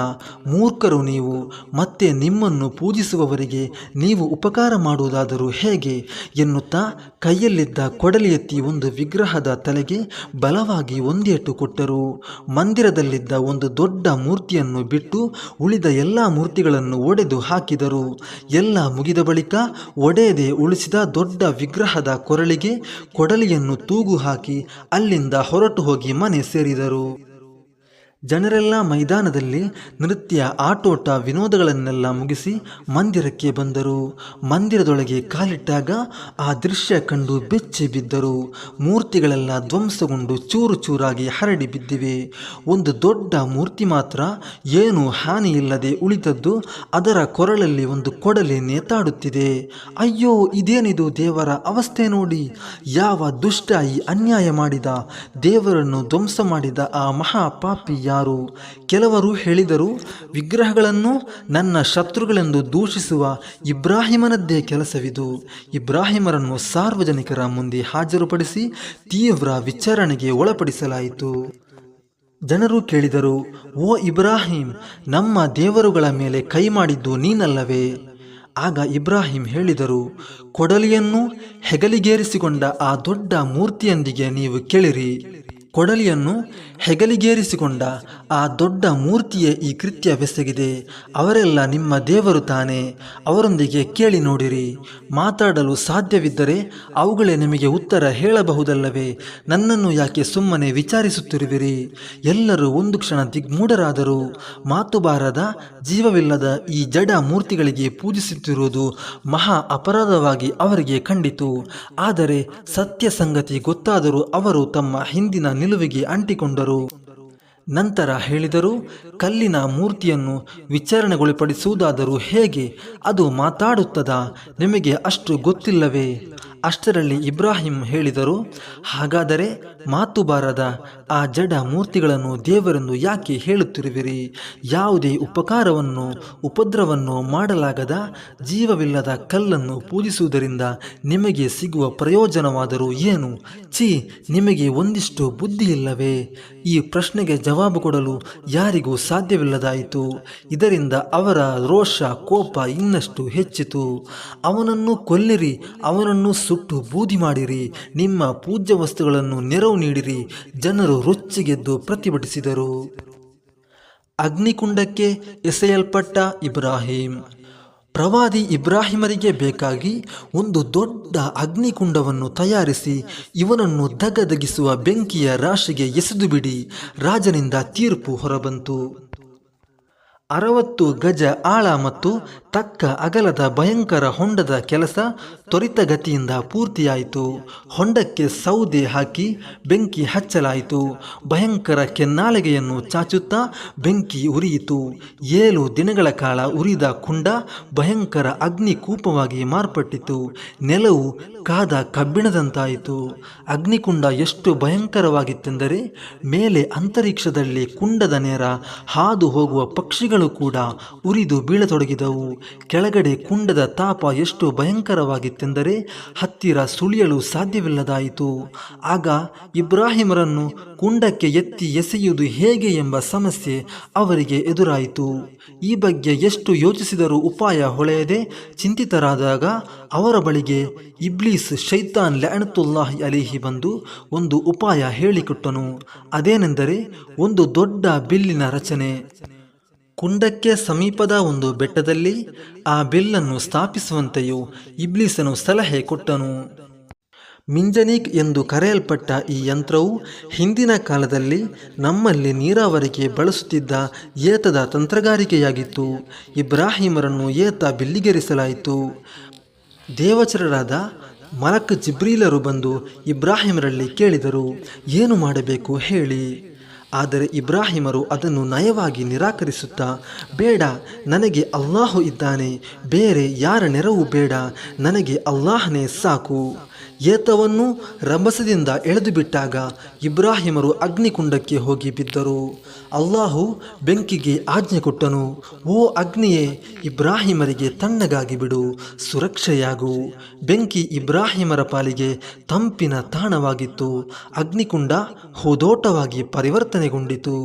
ಮೂರ್ಖರು ನೀವು. ಮತ್ತೆ ನಿಮ್ಮನ್ನು ಪೂಜಿಸುವವರಿಗೆ ನೀವು ಉಪಕಾರ ಮಾಡುವುದಾದರೂ ಹೇಗೆ ಎನ್ನುತ್ತಾ ಕೈಯಲ್ಲಿದ್ದ ಕೊಡಲಿ ಎತ್ತಿ ಒಂದು ವಿಗ್ರಹದ ತಲೆಗೆ ಬಲವಾಗಿ ಒಂದೇಟು ಕೊಟ್ಟರು. ಮಂದಿರದಲ್ಲಿದ್ದ ಒಂದು ದೊಡ್ಡ ಮೂರ್ತಿಯನ್ನು ಬಿಟ್ಟು ಉಳಿದ ಎಲ್ಲ ಮೂರ್ತಿಗಳನ್ನು ಒಡೆದು ಹಾಕಿದರು. ಎಲ್ಲ ಮುಗಿದ ಬಳಿಕ ಒಡೆಯದೆ ಉಳಿಸಿದ ದೊಡ್ಡ ವಿಗ್ರಹದ ಕೊರಳಿಗೆ ಕೊಡಲಿಯನ್ನು ತೂಗು ಹಾಕಿ ಅಲ್ಲಿಂದ ಹೊರಟು ಹೋಗಿ ಮನೆ ಸೇರಿದರು. ಜನರೆಲ್ಲ ಮೈದಾನದಲ್ಲಿ ನೃತ್ಯ, ಆಟೋಟ, ವಿನೋದಗಳನ್ನೆಲ್ಲ ಮುಗಿಸಿ ಮಂದಿರಕ್ಕೆ ಬಂದರು. ಮಂದಿರದೊಳಗೆ ಕಾಲಿಟ್ಟಾಗ ಆ ದೃಶ್ಯ ಕಂಡು ಬೆಚ್ಚಿ ಬಿದ್ದರು. ಮೂರ್ತಿಗಳೆಲ್ಲ ಧ್ವಂಸಗೊಂಡು ಚೂರು ಚೂರಾಗಿ ಹರಡಿ ಬಿದ್ದಿವೆ. ಒಂದು ದೊಡ್ಡ ಮೂರ್ತಿ ಮಾತ್ರ ಏನೂ ಹಾನಿಯಿಲ್ಲದೆ ಉಳಿದದ್ದು. ಅದರ ಕೊರಳಲ್ಲಿ ಒಂದು ಕೊಡಲಿ ನೇತಾಡುತ್ತಿದೆ. ಅಯ್ಯೋ, ಇದೇನಿದು ದೇವರ ಅವಸ್ಥೆ ನೋಡಿ! ಯಾವ ದುಷ್ಟ ಈ ಅನ್ಯಾಯ ಮಾಡಿದ? ದೇವರನ್ನು ಧ್ವಂಸ ಮಾಡಿದ ಆ ಮಹಾಪಾಪಿ ಯಾರು? ಕೆಲವರು ಹೇಳಿದರು, ವಿಗ್ರಹಗಳನ್ನು ನನ್ನ ಶತ್ರುಗಳೆಂದು ದೂಷಿಸುವ ಇಬ್ರಾಹಿಮನದ್ದೇ ಕೆಲಸವಿದು. ಇಬ್ರಾಹಿಮರನ್ನು ಸಾರ್ವಜನಿಕರ ಮುಂದೆ ಹಾಜರುಪಡಿಸಿ ತೀವ್ರ ವಿಚಾರಣೆಗೆ ಒಳಪಡಿಸಲಾಯಿತು. ಜನರು ಕೇಳಿದರು, ಓ ಇಬ್ರಾಹಿಂ, ನಮ್ಮ ದೇವರುಗಳ ಮೇಲೆ ಕೈ ಮಾಡಿದ್ದು ನೀನಲ್ಲವೇ? ಆಗ ಇಬ್ರಾಹಿಂ ಹೇಳಿದರು, ಕೊಡಲಿಯನ್ನು ಹೆಗಲಿಗೇರಿಸಿಕೊಂಡ ಆ ದೊಡ್ಡ ಮೂರ್ತಿಯೊಂದಿಗೆ ನೀವು ಕೇಳಿರಿ. ಕೊಡಲಿಯನ್ನು ಹೆಗಲಿಗೇರಿಸಿಕೊಂಡ ಆ ದೊಡ್ಡ ಮೂರ್ತಿಯೇ ಈ ಕೃತ್ಯವೆಸಗಿದೆ. ಅವರೆಲ್ಲ ನಿಮ್ಮ ದೇವರು ತಾನೇ, ಅವರೊಂದಿಗೆ ಕೇಳಿ ನೋಡಿರಿ. ಮಾತಾಡಲು ಸಾಧ್ಯವಿದ್ದರೆ ಅವುಗಳೇ ನಿಮಗೆ ಉತ್ತರ ಹೇಳಬಹುದಲ್ಲವೇ? ನನ್ನನ್ನು ಯಾಕೆ ಸುಮ್ಮನೆ ವಿಚಾರಿಸುತ್ತಿರುವಿರಿ? ಎಲ್ಲರೂ ಒಂದು ಕ್ಷಣ ದಿಗ್ಮೂಢರಾದರು. ಮಾತು ಬಾರದ ಜೀವವಿಲ್ಲದ ಈ ಜಡ ಮೂರ್ತಿಗಳಿಗೆ ಪೂಜಿಸುತ್ತಿರುವುದು ಮಹಾ ಅಪರಾಧವಾಗಿ ಅವರಿಗೆ ಕಂಡಿತು. ಆದರೆ ಸತ್ಯ ಸಂಗತಿ ಗೊತ್ತಾದರೂ ಅವರು ತಮ್ಮ ಹಿಂದಿನ ನಿಲುವಿಗೆ ಅಂಟಿಕೊಂಡರು. ನಂತರ ಹೇಳಿದರು, ಕಲ್ಲಿನ ಮೂರ್ತಿಯನ್ನು ವಿಚಾರಣೆಗೊಳಪಡಿಸುವುದಾದರೂ ಹೇಗೆ? ಅದು ಮಾತಾಡುತ್ತದಾ? ನಿಮಗೆ ಅಷ್ಟು ಗೊತ್ತಿಲ್ಲವೇ? ಅಷ್ಟರಲ್ಲಿ ಇಬ್ರಾಹಿಂ ಹೇಳಿದರು, ಹಾಗಾದರೆ ಮಾತು ಬಾರದ ಆ ಜಡ ಮೂರ್ತಿಗಳನ್ನು ದೇವರೆಂದು ಯಾಕೆ ಹೇಳುತ್ತಿರುವಿರಿ? ಯಾವುದೇ ಉಪದ್ರವವನ್ನು ಮಾಡಲಾಗದ ಜೀವವಿಲ್ಲದ ಕಲ್ಲನ್ನು ಪೂಜಿಸುವುದರಿಂದ ನಿಮಗೆ ಸಿಗುವ ಪ್ರಯೋಜನವಾದರೂ ಏನು? ಛೀ, ನಿಮಗೆ ಒಂದಿಷ್ಟು ಬುದ್ಧಿ ಇಲ್ಲವೇ? ಈ ಪ್ರಶ್ನೆಗೆ ಜವಾಬು ಕೊಡಲು ಯಾರಿಗೂ ಸಾಧ್ಯವಿಲ್ಲದಾಯಿತು. ಇದರಿಂದ ಅವರ ರೋಷ ಕೋಪ ಇನ್ನಷ್ಟು ಹೆಚ್ಚಿತು. ಅವನನ್ನು ಕೊಲ್ಲಿರಿ, ಅವನನ್ನು ಸುಟ್ಟು ಬೂದಿ ಮಾಡಿರಿ, ನಿಮ್ಮ ಪೂಜ್ಯ ವಸ್ತುಗಳನ್ನು ನೆರವು ನೀಡಿರಿ. ಜನರು ರೊಚ್ಚಿಗೆದ್ದು ಪ್ರತಿಭಟಿಸಿದರು. ಅಗ್ನಿಕುಂಡಕ್ಕೆ ಎಸೆಯಲ್ಪಟ್ಟ ಇಬ್ರಾಹಿಂ. ಪ್ರವಾದಿ ಇಬ್ರಾಹಿಮರಿಗೆ ಬೇಕಾಗಿ ಒಂದು ದೊಡ್ಡ ಅಗ್ನಿಕುಂಡವನ್ನು ತಯಾರಿಸಿ ಇವನನ್ನು ಧಗಧಗಿಸುವ ಬೆಂಕಿಯ ರಾಶಿಗೆ ಎಸೆದು ಬಿಡಿ. ರಾಜನಿಂದ ತೀರ್ಪು ಹೊರಬಂತು. 60 ಗಜ ಆಳ ಮತ್ತು ತಕ್ಕ ಅಗಲದ ಭಯಂಕರ ಹೊಂಡದ ಕೆಲಸ ತ್ವರಿತಗತಿಯಿಂದ ಪೂರ್ತಿಯಾಯಿತು. ಹೊಂಡಕ್ಕೆ ಸೌದೆ ಹಾಕಿ ಬೆಂಕಿ ಹಚ್ಚಲಾಯಿತು. ಭಯಂಕರ ಕೆನ್ನಾಲಿಗೆಯನ್ನು ಚಾಚುತ್ತಾ ಬೆಂಕಿ ಉರಿಯಿತು. 7 ದಿನಗಳ ಕಾಲ ಉರಿದ ಕುಂಡ ಭಯಂಕರ ಅಗ್ನಿಕೂಪವಾಗಿ ಮಾರ್ಪಟ್ಟಿತು. ನೆಲವು ಕಾದ ಕಬ್ಬಿಣದಂತಾಯಿತು. ಅಗ್ನಿಕುಂಡ ಎಷ್ಟು ಭಯಂಕರವಾಗಿತ್ತೆಂದರೆ ಮೇಲೆ ಅಂತರಿಕ್ಷದಲ್ಲಿ ಕುಂಡದ ನೇರ ಹಾದು ಹೋಗುವ ಪಕ್ಷಿಗಳು ಕೂಡ ಉರಿದು ಬೀಳತೊಡಗಿದವು. ಕೆಳಗಡೆ ಕುಂಡದ ತಾಪ ಎಷ್ಟು ಭಯಂಕರವಾಗಿತ್ತೆಂದರೆ ಹತ್ತಿರ ಸುಳಿಯಲು ಸಾಧ್ಯವಿಲ್ಲದಾಯಿತು. ಆಗ ಇಬ್ರಾಹಿಮರನ್ನು ಕುಂಡಕ್ಕೆ ಎತ್ತಿ ಎಸೆಯುವುದು ಹೇಗೆ ಎಂಬ ಸಮಸ್ಯೆ ಅವರಿಗೆ ಎದುರಾಯಿತು. ಈ ಬಗ್ಗೆ ಎಷ್ಟು ಯೋಚಿಸಿದರೂ ಉಪಾಯ ಹೊಳೆಯದೆ ಚಿಂತಿತರಾದಾಗ ಅವರ ಬಳಿಗೆ ಇಬ್ಲೀಸ್ ಶೈತಾನ್ ಲಅನತುಲ್ಲಾಹಿ ಅಲೈಹಿ ಬಂದು ಒಂದು ಉಪಾಯ ಹೇಳಿಕೊಟ್ಟನು. ಅದೇನೆಂದರೆ ಒಂದು ದೊಡ್ಡ ಬಿಲ್ಲಿನ ರಚನೆ. ಕುಂಡಕ್ಕೆ ಸಮೀಪದ ಒಂದು ಬೆಟ್ಟದಲ್ಲಿ ಆ ಬಿಲ್ಲನ್ನು ಸ್ಥಾಪಿಸುವಂತೆಯೂ ಇಬ್ಲೀಸನು ಸಲಹೆ ಕೊಟ್ಟನು. ಮಿಂಜನೀಕ್ ಎಂದು ಕರೆಯಲ್ಪಟ್ಟ ಈ ಯಂತ್ರವು ಹಿಂದಿನ ಕಾಲದಲ್ಲಿ ನಮ್ಮಲ್ಲಿ ನೀರಾವರಿಗೆ ಬಳಸುತ್ತಿದ್ದ ಏತದ ತಂತ್ರಗಾರಿಕೆಯಾಗಿತ್ತು. ಇಬ್ರಾಹಿಮರನ್ನು ಏತ ಬಿಲ್ಲಿಗೇರಿಸಲಾಯಿತು. ದೇವಚರರಾದ ಮಲಕ್ ಜಿಬ್ರೀಲರು ಬಂದು ಇಬ್ರಾಹಿಮರಲ್ಲಿ ಕೇಳಿದರು, ಏನು ಮಾಡಬೇಕು ಹೇಳಿ. ಆದರೆ ಇಬ್ರಾಹಿಮರು ಅದನ್ನು ನಯವಾಗಿ ನಿರಾಕರಿಸುತ್ತಾ, ಬೇಡ, ನನಗೆ ಅಲ್ಲಾಹು ಇದ್ದಾನೆ, ಬೇರೆ ಯಾರ ನೆರವು ಬೇಡ, ನನಗೆ ಅಲ್ಲಾಹನೇ ಸಾಕು. ಏತವನ್ನು ರಭಸದಿಂದ ಎಳೆದು ಬಿಟ್ಟಾಗ ಇಬ್ರಾಹಿಮರು ಅಗ್ನಿಕುಂಡಕ್ಕೆ ಹೋಗಿ ಬಿದ್ದರು. ಅಲ್ಲಾಹು ಬೆಂಕಿಗೆ ಆಜ್ಞೆ ಕೊಟ್ಟನು, ಓ ಅಗ್ನಿಯೇ, ಇಬ್ರಾಹಿಮರಿಗೆ ತಣ್ಣಗಾಗಿ ಬಿಡು, ಸುರಕ್ಷೆಯಾಗು. ಬೆಂಕಿ ಇಬ್ರಾಹಿಮರ ಪಾಲಿಗೆ ತಂಪಿನ ತಾಣವಾಗಿತ್ತು. ಅಗ್ನಿಕುಂಡ ಹೋದೋಟವಾಗಿ ಪರಿವರ್ತನೆಗೊಂಡಿತು.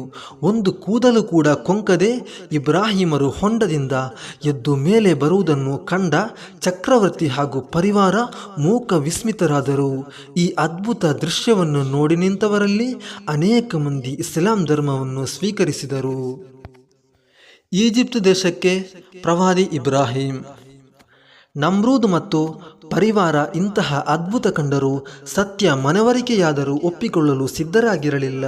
ಒಂದು ಕೂದಲು ಕೂಡ ಕೊಂಕದೆ ಇಬ್ರಾಹಿಮರು ಹೊಂಡದಿಂದ ಎದ್ದು ಮೇಲೆ ಬರುವುದನ್ನು ಕಂಡ ಚಕ್ರವರ್ತಿ ಹಾಗೂ ಪರಿವಾರ ಮೂಕ ವಿಸ್ಮಿತರಾದರು. ಈ ಅದ್ಭುತ ದೃಶ್ಯವನ್ನು ನೋಡಿ ನಿಂತವರಲ್ಲಿ ಅನೇಕ ಮಂದಿ ಇಸ್ಲಾಂ ಧರ್ಮವನ್ನು ಸ್ವೀಕರಿಸಿದರು. ಈಜಿಪ್ಟ್ ದೇಶಕ್ಕೆ ಪ್ರವಾದಿ ಇಬ್ರಾಹಿಂ. ನಮ್ರೂದ್ ಮತ್ತು ಪರಿವಾರ ಇಂತಹ ಅದ್ಭುತ ಕಂಡರೂ ಸತ್ಯ ಮನವರಿಕೆಯಾದರೂ ಒಪ್ಪಿಕೊಳ್ಳಲು ಸಿದ್ಧರಾಗಿರಲಿಲ್ಲ.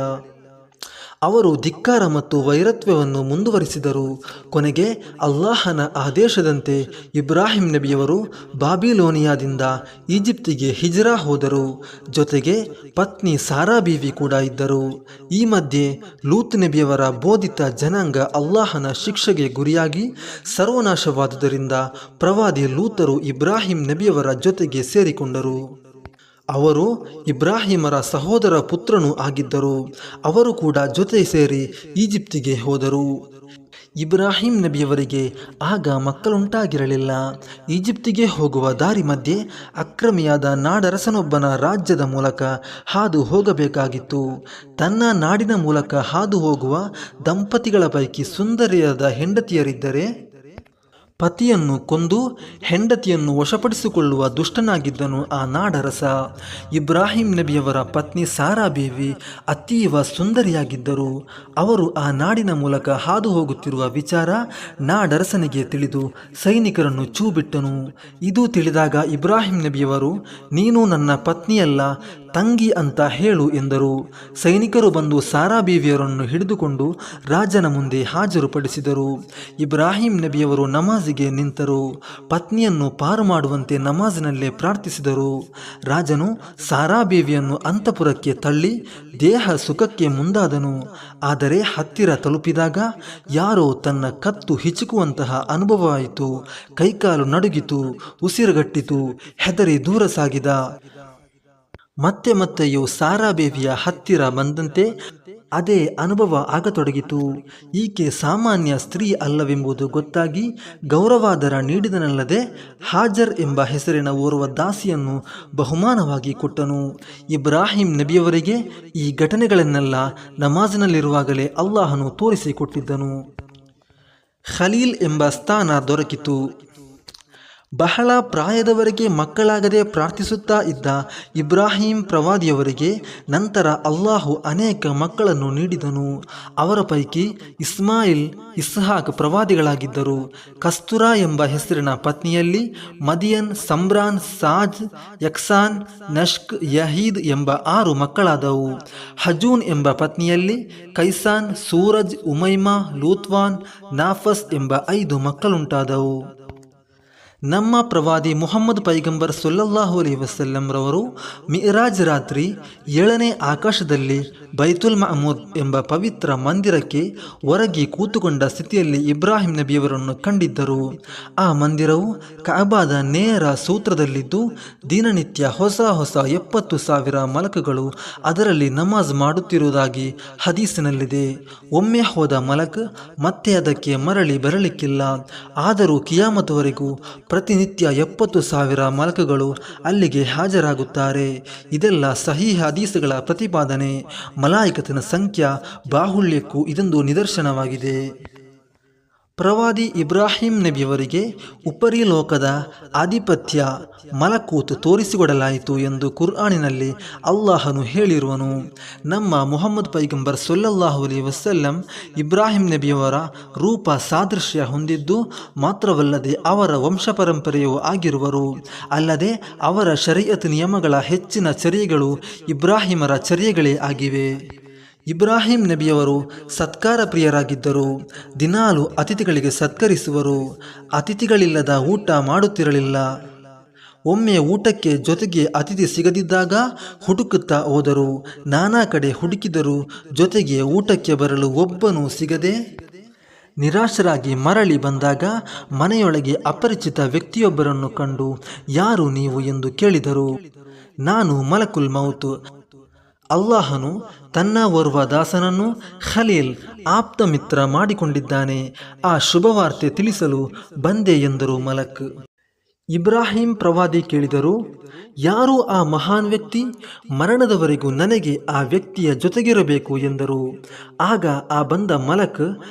ಅವರು ಧಿಕ್ಕಾರ ಮತ್ತು ವೈರತ್ವವನ್ನು ಮುಂದುವರಿಸಿದರು. ಕೊನೆಗೆ ಅಲ್ಲಾಹನ ಆದೇಶದಂತೆ ಇಬ್ರಾಹಿಂ ನಬಿಯವರು ಬಾಬಿಲೋನಿಯಾದಿಂದ ಈಜಿಪ್ತಿಗೆ ಹಿಜ್ರಾ ಹೋದರು. ಜೊತೆಗೆ ಪತ್ನಿ ಸಾರಾ ಬೀವಿ ಕೂಡ ಇದ್ದರು. ಈ ಮಧ್ಯೆ ಲೂತ್ ನಬಿಯವರ ಬೋಧಿತ ಜನಾಂಗ ಅಲ್ಲಾಹನ ಶಿಕ್ಷೆಗೆ ಗುರಿಯಾಗಿ ಸರ್ವನಾಶವಾದುದರಿಂದ ಪ್ರವಾದಿ ಲೂತರು ಇಬ್ರಾಹಿಂ ನಬಿಯವರ ಜೊತೆಗೆ ಸೇರಿಕೊಂಡರು. ಅವರು ಇಬ್ರಾಹಿಮರ ಸಹೋದರ ಪುತ್ರನೂ ಆಗಿದ್ದರು. ಅವರು ಕೂಡ ಜೊತೆ ಸೇರಿ ಈಜಿಪ್ತಿಗೆ ಹೋದರು. ಇಬ್ರಾಹಿಂ ನಬಿಯವರಿಗೆ ಆಗ ಮಕ್ಕಳುಂಟಾಗಿರಲಿಲ್ಲ. ಈಜಿಪ್ತಿಗೆ ಹೋಗುವ ದಾರಿ ಮಧ್ಯೆ ಅಕ್ರಮಿಯಾದ ನಾಡರಸನೊಬ್ಬನ ರಾಜ್ಯದ ಮೂಲಕ ಹಾದು ಹೋಗಬೇಕಾಗಿತ್ತು. ತನ್ನ ನಾಡಿನ ಮೂಲಕ ಹಾದು ಹೋಗುವ ದಂಪತಿಗಳ ಪೈಕಿ ಸುಂದರಿಯಾದ ಹೆಂಡತಿಯರಿದ್ದರೆ ಪತಿಯನ್ನು ಕೊಂದು ಹೆಂಡತಿಯನ್ನು ವಶಪಡಿಸಿಕೊಳ್ಳುವ ದುಷ್ಟನಾಗಿದ್ದನು ಆ ನಾಡರಸ. ಇಬ್ರಾಹಿಂ ನಬಿಯವರ ಪತ್ನಿ ಸಾರಾ ಬೇವಿ ಅತೀವ ಸುಂದರಿಯಾಗಿದ್ದರು. ಅವರು ಆ ನಾಡಿನ ಮೂಲಕ ಹಾದು ಹೋಗುತ್ತಿರುವ ವಿಚಾರ ನಾಡರಸನಿಗೆ ತಿಳಿದು ಸೈನಿಕರನ್ನು ಚೂಬಿಟ್ಟನು. ಇದು ತಿಳಿದಾಗ ಇಬ್ರಾಹಿಂ ನಬಿಯವರು, ನೀನು ನನ್ನ ಪತ್ನಿಯಲ್ಲ, ತಂಗಿ ಅಂತ ಹೇಳು ಎಂದರು. ಸೈನಿಕರು ಬಂದು ಸಾರಾ ಬೀವಿಯರನ್ನು ಹಿಡಿದುಕೊಂಡು ರಾಜನ ಮುಂದೆ ಹಾಜರುಪಡಿಸಿದರು. ಇಬ್ರಾಹಿಂ ನಬಿಯವರು ನಮಾಜಿಗೆ ನಿಂತರು. ಪತ್ನಿಯನ್ನು ಪಾರು ಮಾಡುವಂತೆ ನಮಾಜಿನಲ್ಲೇ ಪ್ರಾರ್ಥಿಸಿದರು. ರಾಜನು ಸಾರಾ ಬೀವಿಯನ್ನು ಅಂತಃಪುರಕ್ಕೆ ತಳ್ಳಿ ದೇಹ ಸುಖಕ್ಕೆ ಮುಂದಾದನು. ಆದರೆ ಹತ್ತಿರ ತಲುಪಿದಾಗ ಯಾರೋ ತನ್ನ ಕತ್ತು ಹಿಚುಕುವಂತಹ ಅನುಭವವಾಯಿತು. ಕೈಕಾಲು ನಡುಗಿತು, ಉಸಿರುಗಟ್ಟಿತು, ಹೆದರಿ ದೂರ ಸಾಗಿದ. ಮತ್ತೆಯೂ ಸಾರಾ ಬೇವಿಯ ಹತ್ತಿರ ಬಂದಂತೆ ಅದೇ ಅನುಭವ ಆಗತೊಡಗಿತು. ಈಕೆ ಸಾಮಾನ್ಯ ಸ್ತ್ರೀ ಅಲ್ಲವೆಂಬುದು ಗೊತ್ತಾಗಿ ಗೌರವಾದರ ನೀಡಿದನಲ್ಲದೆ ಹಾಜರ್ ಎಂಬ ಹೆಸರಿನ ಓರ್ವ ದಾಸಿಯನ್ನು ಬಹುಮಾನವಾಗಿ ಕೊಟ್ಟನು. ಇಬ್ರಾಹಿಂ ನಬಿಯವರಿಗೆ ಈ ಘಟನೆಗಳನ್ನೆಲ್ಲ ನಮಾಜಿನಲ್ಲಿರುವಾಗಲೇ ಅಲ್ಲಾಹನು ತೋರಿಸಿಕೊಟ್ಟಿದ್ದನು. ಖಲೀಲ್ ಎಂಬ ಸ್ಥಾನ ದೊರಕಿತು. ಬಹಳ ಪ್ರಾಯದವರೆಗೆ ಮಕ್ಕಳಾಗದೆ ಪ್ರಾರ್ಥಿಸುತ್ತಾ ಇದ್ದ ಇಬ್ರಾಹಿಂ ಪ್ರವಾದಿಯವರಿಗೆ ನಂತರ ಅಲ್ಲಾಹು ಅನೇಕ ಮಕ್ಕಳನ್ನು ನೀಡಿದನು. ಅವರ ಪೈಕಿ ಇಸ್ಮಾಯಿಲ್, ಇಸ್ಹಾಕ್ ಪ್ರವಾದಿಗಳಾಗಿದ್ದರು. ಕಸ್ತೂರಾ ಎಂಬ ಹೆಸರಿನ ಪತ್ನಿಯಲ್ಲಿ ಮದಿಯನ್, ಸಂಬ್ರಾನ್, ಸಾಜ್, ಯಕ್ಸಾನ್, ನಷ್ಕ್, ಯಹೀದ್ ಎಂಬ 6 ಮಕ್ಕಳಾದವು. ಹಜೂನ್ ಎಂಬ ಪತ್ನಿಯಲ್ಲಿ ಕೈಸಾನ್, ಸೂರಜ್, ಉಮೈಮಾ, ಲೂತ್ವಾನ್, ನಾಫಸ್ ಎಂಬ 5 ಮಕ್ಕಳುಂಟಾದವು. ನಮ್ಮ ಪ್ರವಾದಿ ಮುಹಮ್ಮದ್ ಪೈಗಂಬರ್ ಸಲ್ಲಲ್ಲಾಹು ಅಲೈಹಿ ವಸಲ್ಲಂ ರವರು ಮಿರಾಜ್ ರಾತ್ರಿ 7ನೇ ಆಕಾಶದಲ್ಲಿ ಬೈತುಲ್ ಮಅಮೂರ್ ಎಂಬ ಪವಿತ್ರ ಮಂದಿರಕ್ಕೆ ಹೊರಗೆ ಕೂತುಕೊಂಡ ಸ್ಥಿತಿಯಲ್ಲಿ ಇಬ್ರಾಹಿಂ ನಬಿಯವರನ್ನು ಕಂಡಿದ್ದರು. ಆ ಮಂದಿರವು ಕಅಬಾದ ನೇರ ಸೂತ್ರದಲ್ಲಿದ್ದು ದಿನನಿತ್ಯ ಹೊಸ 70,000 ಮಲಕುಗಳು ಅದರಲ್ಲಿ ನಮಾಜ್ ಮಾಡುತ್ತಿರುವುದಾಗಿ ಹದೀಸಿನಲ್ಲಿದೆ. ಒಮ್ಮೆ ಹೋದ ಮಲಕ್ ಮತ್ತೆ ಅದಕ್ಕೆ ಮರಳಿ ಬರಲಿಕ್ಕಿಲ್ಲ. ಆದರೂ ಕಿಯಾಮತ್ವರೆಗೂ ಪ್ರತಿನಿತ್ಯ 70,000 ಮಲಕುಗಳು ಅಲ್ಲಿಗೆ ಹಾಜರಾಗುತ್ತಾರೆ. ಇದೆಲ್ಲ ಸಹೀಹ್ ಹದೀಸ್ಗಳ ಪ್ರತಿಪಾದನೆ. ಮಲಾಯಿಕತಿನ ಸಂಖ್ಯಾ ಬಾಹುಳ್ಯಕ್ಕೂ ಇದೊಂದು ನಿದರ್ಶನವಾಗಿದೆ. ಪ್ರವಾದಿ ಇಬ್ರಾಹಿಂ ನಬಿಯವರಿಗೆ ಉಪರಿ ಲೋಕದ ಆಧಿಪತ್ಯ ಮಲಕೂತ್ ತೋರಿಸಿಕೊಡಲಾಯಿತು ಎಂದು ಕುರ್ಆನಿನಲ್ಲಿ ಅಲ್ಲಾಹನು ಹೇಳಿರುವನು. ನಮ್ಮ ಮುಹಮ್ಮದ್ ಪೈಗಂಬರ್ ಸಲ್ಲಲ್ಲಾಹು ಅಲೈಹಿ ವಸಲ್ಲಂ ಇಬ್ರಾಹಿಂ ನಬಿಯವರ ರೂಪ ಸಾದೃಶ್ಯ ಹೊಂದಿದ್ದು ಮಾತ್ರವಲ್ಲದೆ ಅವರ ವಂಶಪರಂಪರೆಯೂ ಆಗಿರುವರು. ಅಲ್ಲದೆ ಅವರ ಶರೀಅತ್ ನಿಯಮಗಳ ಹೆಚ್ಚಿನ ಚರ್ಯೆಗಳು ಇಬ್ರಾಹಿಮರ ಚರ್ಯೆಗಳೇ ಆಗಿವೆ. ಇಬ್ರಾಹಿಂ ನಬಿಯವರು ಸತ್ಕಾರ ಪ್ರಿಯರಾಗಿದ್ದರು. ದಿನಾಲು ಅತಿಥಿಗಳಿಗೆ ಸತ್ಕರಿಸುವರು. ಅತಿಥಿಗಳಿಲ್ಲದ ಊಟ ಮಾಡುತ್ತಿರಲಿಲ್ಲ. ಒಮ್ಮೆ ಊಟಕ್ಕೆ ಜೊತೆಗೆ ಅತಿಥಿ ಸಿಗದಿದ್ದಾಗ ಹುಡುಕುತ್ತಾ ಹೋದರು. ನಾನಾ ಕಡೆ ಹುಡುಕಿದರು. ಜೊತೆಗೆ ಊಟಕ್ಕೆ ಬರಲು ಒಬ್ಬನೂ ಸಿಗದೆ ನಿರಾಶರಾಗಿ ಮರಳಿ ಬಂದಾಗ ಮನೆಯೊಳಗೆ ಅಪರಿಚಿತ ವ್ಯಕ್ತಿಯೊಬ್ಬರನ್ನು ಕಂಡು, ಯಾರು ನೀವು ಎಂದು ಕೇಳಿದರು. ನಾನು ಮಲಕುಲ್ ಮೌತ್, ಅಲ್ಲಾಹನು ತನ್ನ ಓರ್ವ ದಾಸನನ್ನು ಖಲೀಲ್, ಆಪ್ತ ಮಿತ್ರ ಮಾಡಿಕೊಂಡಿದ್ದಾನೆ. ಆ ಶುಭವಾರ್ತೆ ತಿಳಿಸಲು ಬಂದೆ ಎಂದರು ಮಲಕ್. ಇಬ್ರಾಹಿಂ ಪ್ರವಾದಿ ಕೇಳಿದರು, ಯಾರು ಆ ಮಹಾನ್ ವ್ಯಕ್ತಿ? ಮರಣದವರೆಗೂ ನನಗೆ ಆ ವ್ಯಕ್ತಿಯ ಜೊತೆಗಿರಬೇಕು ಎಂದರು. ಆಗ ಆ ಬಂದ ಮಲಕ್,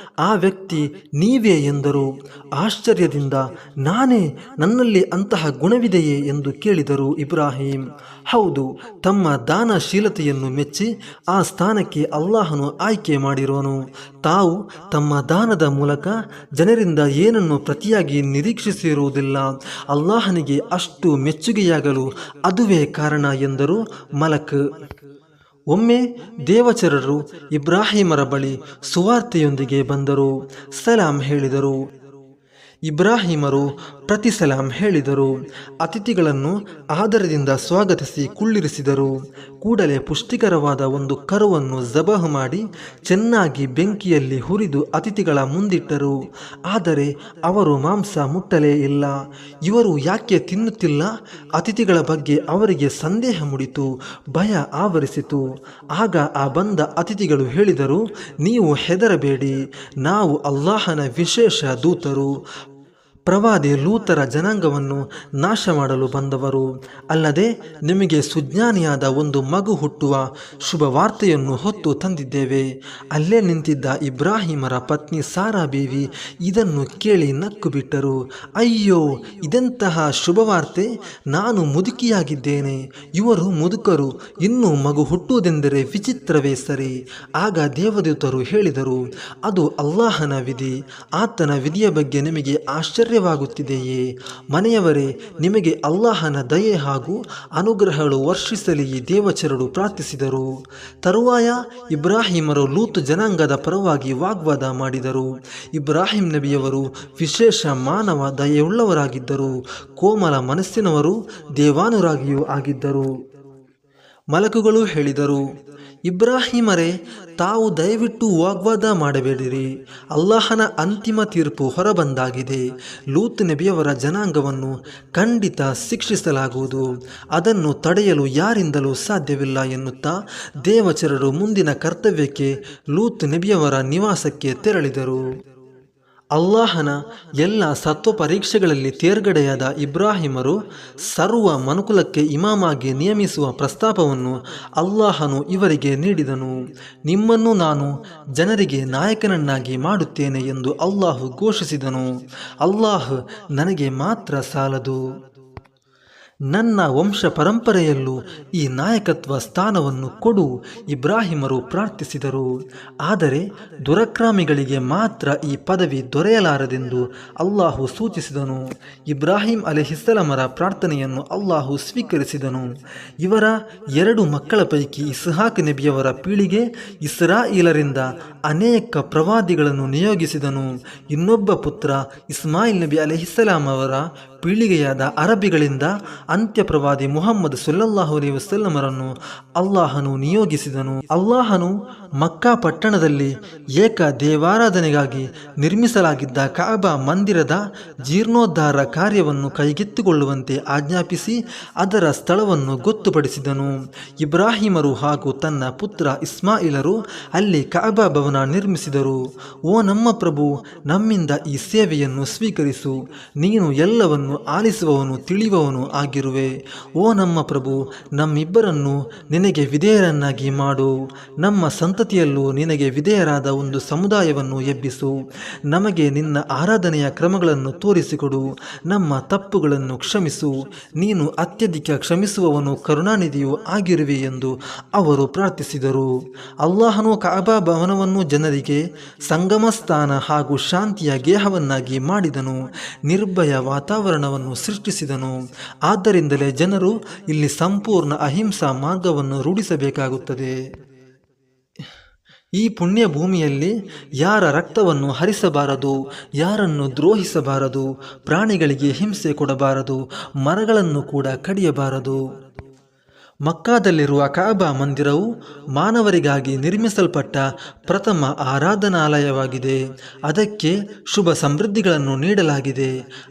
ಆ ವ್ಯಕ್ತಿ ನೀವೇ ಎಂದರು. ಆಶ್ಚರ್ಯದಿಂದ, ನಾನೇ? ನನ್ನಲ್ಲಿ ಅಂತಹ ಗುಣವಿದೆಯೇ ಎಂದು ಕೇಳಿದರು ಇಬ್ರಾಹಿಂ. ಹೌದು, ತಮ್ಮ ದಾನಶೀಲತೆಯನ್ನು ಮೆಚ್ಚಿ ಆ ಸ್ಥಾನಕ್ಕೆ ಅಲ್ಲಾಹನು ಆಯ್ಕೆ ಮಾಡಿರುವನು. ತಾವು ತಮ್ಮ ದಾನದ ಮೂಲಕ ಜನರಿಂದ ಏನನ್ನು ಪ್ರತಿಯಾಗಿ ನಿರೀಕ್ಷಿಸಿರುವುದಿಲ್ಲ. ಅಲ್ಲಾಹನಿಗೆ ಅಷ್ಟು ಮೆಚ್ಚುಗೆಯಾಗಲು ಅದುವೇ ಕಾರಣ ಎಂದರು ಮಲಕ್. ಒಮ್ಮೆ ದೇವಚರರು ಇಬ್ರಾಹಿಮರ ಬಳಿ ಸುವಾರ್ತೆಯೊಂದಿಗೆ ಬಂದರು. ಸಲಾಂ ಹೇಳಿದರು. ಇಬ್ರಾಹಿಮರು ಪ್ರತಿ ಸಲಾಂ ಹೇಳಿದರು. ಅತಿಥಿಗಳನ್ನು ಆದರದಿಂದ ಸ್ವಾಗತಿಸಿ ಕುಳ್ಳಿರಿಸಿದರು. ಕೂಡಲೇ ಪುಷ್ಟಿಕರವಾದ ಒಂದು ಕರುವನ್ನು ಜಬಹು ಮಾಡಿ ಚೆನ್ನಾಗಿ ಬೆಂಕಿಯಲ್ಲಿ ಹುರಿದು ಅತಿಥಿಗಳ ಮುಂದಿಟ್ಟರು. ಆದರೆ ಅವರು ಮಾಂಸ ಮುಟ್ಟಲೇ ಇಲ್ಲ. ಇವರು ಯಾಕೆ ತಿನ್ನುತ್ತಿಲ್ಲ? ಅತಿಥಿಗಳ ಬಗ್ಗೆ ಅವರಿಗೆ ಸಂದೇಹ ಮೂಡಿತು, ಭಯ ಆವರಿಸಿತು. ಆಗ ಆ ಬಂದ ಅತಿಥಿಗಳು ಹೇಳಿದರು, ನೀವು ಹೆದರಬೇಡಿ, ನಾವು ಅಲ್ಲಾಹನ ವಿಶೇಷ ದೂತರು. ಪ್ರವಾದಿ ಲೂತರ ಜನಾಂಗವನ್ನು ನಾಶ ಮಾಡಲು ಬಂದವರು. ಅಲ್ಲದೆ ನಿಮಗೆ ಸುಜ್ಞಾನಿಯಾದ ಒಂದು ಮಗು ಹುಟ್ಟುವ ಶುಭ ವಾರ್ತೆಯನ್ನು ಹೊತ್ತು ತಂದಿದ್ದೇವೆ. ಅಲ್ಲೇ ನಿಂತಿದ್ದ ಇಬ್ರಾಹಿಮರ ಪತ್ನಿ ಸಾರಾ ಬೀವಿ ಇದನ್ನು ಕೇಳಿ ನಕ್ಕು ಬಿಟ್ಟರು. ಅಯ್ಯೋ, ಇದೆಂತಹ ಶುಭವಾರ್ತೆ! ನಾನು ಮುದುಕಿಯಾಗಿದ್ದೇನೆ, ಇವರು ಮುದುಕರು, ಇನ್ನೂ ಮಗು ಹುಟ್ಟುವುದೆಂದರೆ ವಿಚಿತ್ರವೇ ಸರಿ. ಆಗ ದೇವದೂತರು ಹೇಳಿದರು, ಅದು ಅಲ್ಲಾಹನ ವಿಧಿ. ಆತನ ವಿಧಿಯ ಬಗ್ಗೆ ನಿಮಗೆ ಆಶ್ಚರ್ಯವಾಗುತ್ತಿದೆಯೇ? ಮನೆಯವರೇ, ನಿಮಗೆ ಅಲ್ಲಾಹನ ದಯೆ ಹಾಗೂ ಅನುಗ್ರಹಗಳು ವರ್ಷಿಸಲಿ. ದೇವಚರರು ಪ್ರಾರ್ಥಿಸಿದರು. ತರುವಾಯ ಇಬ್ರಾಹಿಮರು ಲೂತ್ ಜನಾಂಗದ ಪರವಾಗಿ ವಾಗ್ವಾದ ಮಾಡಿದರು. ಇಬ್ರಾಹಿಂ ನಬಿಯವರು ವಿಶೇಷ ಮಾನವ ದಯೆಯುಳ್ಳವರಾಗಿದ್ದರು, ಕೋಮಲ ಮನಸ್ಸಿನವರು, ದೇವಾನುರಾಗಿಯೂ ಆಗಿದ್ದರು. ಮಲಕುಗಳು ಹೇಳಿದರು, ಇಬ್ರಾಹಿಮರೇ, ತಾವು ದಯವಿಟ್ಟು ವಾಗ್ವಾದ ಮಾಡಬೇಡಿರಿ. ಅಲ್ಲಾಹನ ಅಂತಿಮ ತೀರ್ಪು ಹೊರಬಂದಾಗಿದೆ. ಲೂತ್ ನಬಿಯವರ ಜನಾಂಗವನ್ನು ಖಂಡಿತ ಶಿಕ್ಷಿಸಲಾಗುವುದು. ಅದನ್ನು ತಡೆಯಲು ಯಾರಿಂದಲೂ ಸಾಧ್ಯವಿಲ್ಲ ಎನ್ನುತ್ತಾ ದೇವಚರರು ಮುಂದಿನ ಕರ್ತವ್ಯಕ್ಕೆ ಲೂತ್ ನಬಿಯವರ ನಿವಾಸಕ್ಕೆ ತೆರಳಿದರು. ಅಲ್ಲಾಹನ ಎಲ್ಲ ಸತ್ವ ಪರೀಕ್ಷೆಗಳಲ್ಲಿ ತೇರ್ಗಡೆಯಾದ ಇಬ್ರಾಹಿಮರು ಸರ್ವ ಮನುಕುಲಕ್ಕೆ ಇಮಾಮಾಗಿ ನೇಮಿಸುವ ಪ್ರಸ್ತಾಪವನ್ನು ಅಲ್ಲಾಹನು ಇವರಿಗೆ ನೀಡಿದನು. ನಿಮ್ಮನ್ನು ನಾನು ಜನರಿಗೆ ನಾಯಕನನ್ನಾಗಿ ಮಾಡುತ್ತೇನೆ ಎಂದು ಅಲ್ಲಾಹು ಘೋಷಿಸಿದನು. ಅಲ್ಲಾಹ್ ನನಗೆ ಮಾತ್ರ ಸಾಲದು, ನನ್ನ ವಂಶ ಪರಂಪರೆಯಲ್ಲೂ ಈ ನಾಯಕತ್ವ ಸ್ಥಾನವನ್ನು ಕೊಡು. ಇಬ್ರಾಹಿಮರು ಪ್ರಾರ್ಥಿಸಿದರು. ಆದರೆ ದುರಕ್ರಮಿಗಳಿಗೆ ಮಾತ್ರ ಈ ಪದವಿ ದೊರೆಯಲಾರದೆಂದು ಅಲ್ಲಾಹು ಸೂಚಿಸಿದನು. ಇಬ್ರಾಹಿಂ ಅಲೈಹಿಸ್ಸಲಾಮರ ಪ್ರಾರ್ಥನೆಯನ್ನು ಅಲ್ಲಾಹು ಸ್ವೀಕರಿಸಿದನು. ಇವರ 2 ಮಕ್ಕಳ ಪೈಕಿ ಇಸ್ಹಾಕ್ ನಬಿಯವರ ಪೀಳಿಗೆ ಇಸ್ರಾಯೇಲರಿಂದ ಅನೇಕ ಪ್ರವಾದಿಗಳನ್ನು ನಿಯೋಗಿಸಿದನು. ಇನ್ನೊಬ್ಬ ಪುತ್ರ ಇಸ್ಮಾಯಿಲ್ ನಬಿ ಅಲೈಹಿಸ್ಸಲಾಂ ಅವರ ಪೀಳಿಗೆಯಾದ ಅರಬಿಗಳಿಂದ ಅಂತ್ಯ ಪ್ರವಾದಿ ಮುಹಮ್ಮದ್ ಸಲ್ಲಲ್ಲಾಹು ಅಲೈಹಿ ವಸಲ್ಲಮರನ್ನು ಅಲ್ಲಾಹನು ನಿಯೋಗಿಸಿದನು. ಅಲ್ಲಾಹನು ಮಕ್ಕಾ ಪಟ್ಟಣದಲ್ಲಿ ಏಕ ದೇವಾರಾಧನೆಗಾಗಿ ನಿರ್ಮಿಸಲಾಗಿದ್ದ ಕಾಬಾ ಮಂದಿರದ ಜೀರ್ಣೋದ್ಧಾರ ಕಾರ್ಯವನ್ನು ಕೈಗೆತ್ತಿಕೊಳ್ಳುವಂತೆ ಆಜ್ಞಾಪಿಸಿ ಅದರ ಸ್ಥಳವನ್ನು ಗೊತ್ತುಪಡಿಸಿದನು. ಇಬ್ರಾಹಿಮರು ಹಾಗೂ ತನ್ನ ಪುತ್ರ ಇಸ್ಮಾಯಿಲರು ಅಲ್ಲಿ ಕಾಬಾ ಭವನ ನಿರ್ಮಿಸಿದರು. ಓ ನಮ್ಮ ಪ್ರಭು, ನಮ್ಮಿಂದ ಈ ಸೇವೆಯನ್ನು ಸ್ವೀಕರಿಸು. ನೀನು ಎಲ್ಲವನ್ನು ಆಲಿಸುವವನು, ತಿಳಿಯುವವನು ಆಗಿರುವೆ. ಓ ನಮ್ಮ ಪ್ರಭು, ನಮ್ಮಿಬ್ಬರನ್ನು ನಿನಗೆ ವಿಧೇಯರನ್ನಾಗಿ ಮಾಡು. ನಮ್ಮ ಸಂತತಿಯಲ್ಲೂ ನಿನಗೆ ವಿಧೇಯರಾದ ಒಂದು ಸಮುದಾಯವನ್ನು ಎಬ್ಬಿಸು. ನಮಗೆ ನಿನ್ನ ಆರಾಧನೆಯ ಕ್ರಮಗಳನ್ನು ತೋರಿಸಿಕೊಡು. ನಮ್ಮ ತಪ್ಪುಗಳನ್ನು ಕ್ಷಮಿಸು. ನೀನು ಅತ್ಯಧಿಕ ಕ್ಷಮಿಸುವವನು, ಕರುಣಾನಿಧಿಯೂ ಆಗಿರುವೆ ಎಂದು ಅವರು ಪ್ರಾರ್ಥಿಸಿದರು. ಅಲ್ಲಾಹನು ಕಾಬಾ ಭವನವನ್ನು ಜನರಿಗೆ ಸಂಗಮ ಸ್ಥಾನ ಹಾಗೂ ಶಾಂತಿಯ ಗೇಹವನ್ನಾಗಿ ಮಾಡಿದನು. ನಿರ್ಭಯ ವಾತಾವರಣವನ್ನು ಸೃಷ್ಟಿಸಿದನು. ಆದ್ದರಿಂದಲೇ ಜನರು ಇಲ್ಲಿ ಸಂಪೂರ್ಣ ಅಹಿಂಸಾ ಮಾರ್ಗವನ್ನು ರೂಢಿಸಬೇಕಾಗುತ್ತದೆ. ಈ ಪುಣ್ಯ ಭೂಮಿಯಲ್ಲಿ ಯಾರ ರಕ್ತವನ್ನು ಹರಿಸಬಾರದು, ಯಾರನ್ನು ದ್ರೋಹಿಸಬಾರದು, ಪ್ರಾಣಿಗಳಿಗೆ ಹಿಂಸೆ ಕೊಡಬಾರದು, ಮರಗಳನ್ನು ಕೂಡ ಕಡಿಯಬಾರದು. ಮಕ್ಕಾದಲ್ಲಿರುವ ಕಾಬಾ ಮಂದಿರವು ಮಾನವರಿಗಾಗಿ ನಿರ್ಮಿಸಲ್ಪಟ್ಟ ಪ್ರಥಮ ಆರಾಧನಾಲಯವಾಗಿದೆ. ಅದಕ್ಕೆ ಶುಭ ಸಮೃದ್ಧಿಗಳನ್ನು ನೀಡಲಾಗಿದೆ.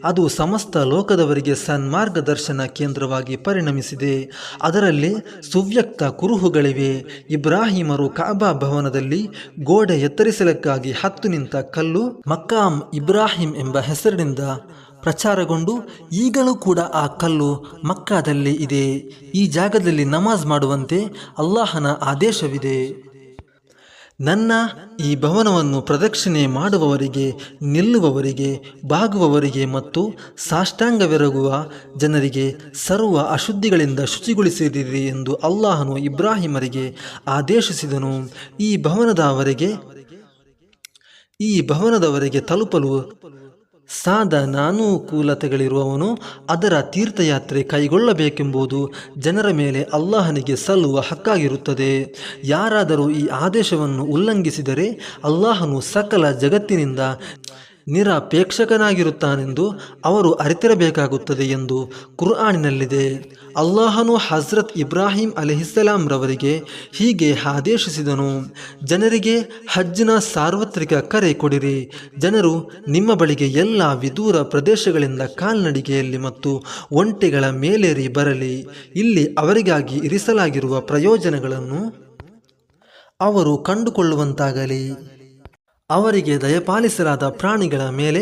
ಅದು ಸಮಸ್ತ ಲೋಕದವರಿಗೆ ಸನ್ಮಾರ್ಗದರ್ಶನ ಕೇಂದ್ರವಾಗಿ ಪರಿಣಮಿಸಿದೆ. ಅದರಲ್ಲಿ ಸುವ್ಯಕ್ತ ಕುರುಹುಗಳಿವೆ. ಇಬ್ರಾಹಿಮರು ಕಾಬಾ ಭವನದಲ್ಲಿ ಗೋಡೆ ಎತ್ತರಿಸಲಿಕ್ಕಾಗಿ ಹತ್ತು ನಿಂತ ಕಲ್ಲು ಮಕ್ಕಾಮ್ ಇಬ್ರಾಹಿಂ ಎಂಬ ಹೆಸರಿನಿಂದ ಪ್ರಚಾರಗೊಂಡು ಈಗಲೂ ಕೂಡ ಆ ಕಲ್ಲು ಮಕ್ಕಾದಲ್ಲಿ ಇದೆ. ಈ ಜಾಗದಲ್ಲಿ ನಮಾಜ್ ಮಾಡುವಂತೆ ಅಲ್ಲಾಹನ ಆದೇಶವಿದೆ. ನನ್ನ ಈ ಭವನವನ್ನು ಪ್ರದಕ್ಷಿಣೆ ಮಾಡುವವರಿಗೆ, ನಿಲ್ಲುವವರಿಗೆ, ಬಾಗುವವರಿಗೆ ಮತ್ತು ಸಾಷ್ಟಾಂಗವೆರಗುವ ಜನರಿಗೆ ಸರ್ವ ಅಶುದ್ಧಿಗಳಿಂದ ಶುಚಿಗೊಳಿಸಿದಿರಿ ಎಂದು ಅಲ್ಲಾಹನು ಇಬ್ರಾಹಿಮರಿಗೆ ಆದೇಶಿಸಿದನು. ಈ ಭವನದವರೆಗೆ ತಲುಪಲು ಸಾಧನಾನುಕೂಲತೆಗಳಿರುವವನು ಅದರ ತೀರ್ಥಯಾತ್ರೆ ಕೈಗೊಳ್ಳಬೇಕೆಂಬುದು ಜನರ ಮೇಲೆ ಅಲ್ಲಾಹನಿಗೆ ಸಲ್ಲುವ ಹಕ್ಕಾಗಿರುತ್ತದೆ. ಯಾರಾದರೂ ಈ ಆದೇಶವನ್ನು ಉಲ್ಲಂಘಿಸಿದರೆ ಅಲ್ಲಾಹನು ಸಕಲ ಜಗತ್ತಿನಿಂದ ನಿರಪೇಕ್ಷಕನಾಗಿರುತ್ತಾನೆಂದು ಅವರು ಅರಿತಿರಬೇಕಾಗುತ್ತದೆ ಎಂದು ಕುರ್ಆನಿನಲ್ಲಿದೆ. ಅಲ್ಲಾಹನು ಹಜ್ರತ್ ಇಬ್ರಾಹಿಂ ಅಲೈಹಿಸ್ಸಲಾಂ ರವರಿಗೆ ಹೀಗೆ ಆದೇಶಿಸಿದನು: ಜನರಿಗೆ ಹಜ್ನ ಸಾರ್ವತ್ರಿಕ ಕರೆ ಕೊಡಿರಿ. ಜನರು ನಿಮ್ಮ ಬಳಿಗೆ ಎಲ್ಲ ವಿದೂರ ಪ್ರದೇಶಗಳಿಂದ ಕಾಲ್ನಡಿಗೆಯಲ್ಲಿ ಮತ್ತು ಒಂಟೆಗಳ ಮೇಲೇರಿ ಬರಲಿ. ಇಲ್ಲಿ ಅವರಿಗಾಗಿ ಇರಿಸಲಾಗಿರುವ ಪ್ರಯೋಜನಗಳನ್ನು ಅವರು ಕಂಡುಕೊಳ್ಳುವಂತಾಗಲಿ. ಅವರಿಗೆ ದಯಪಾಲಿಸಲಾದ ಪ್ರಾಣಿಗಳ ಮೇಲೆ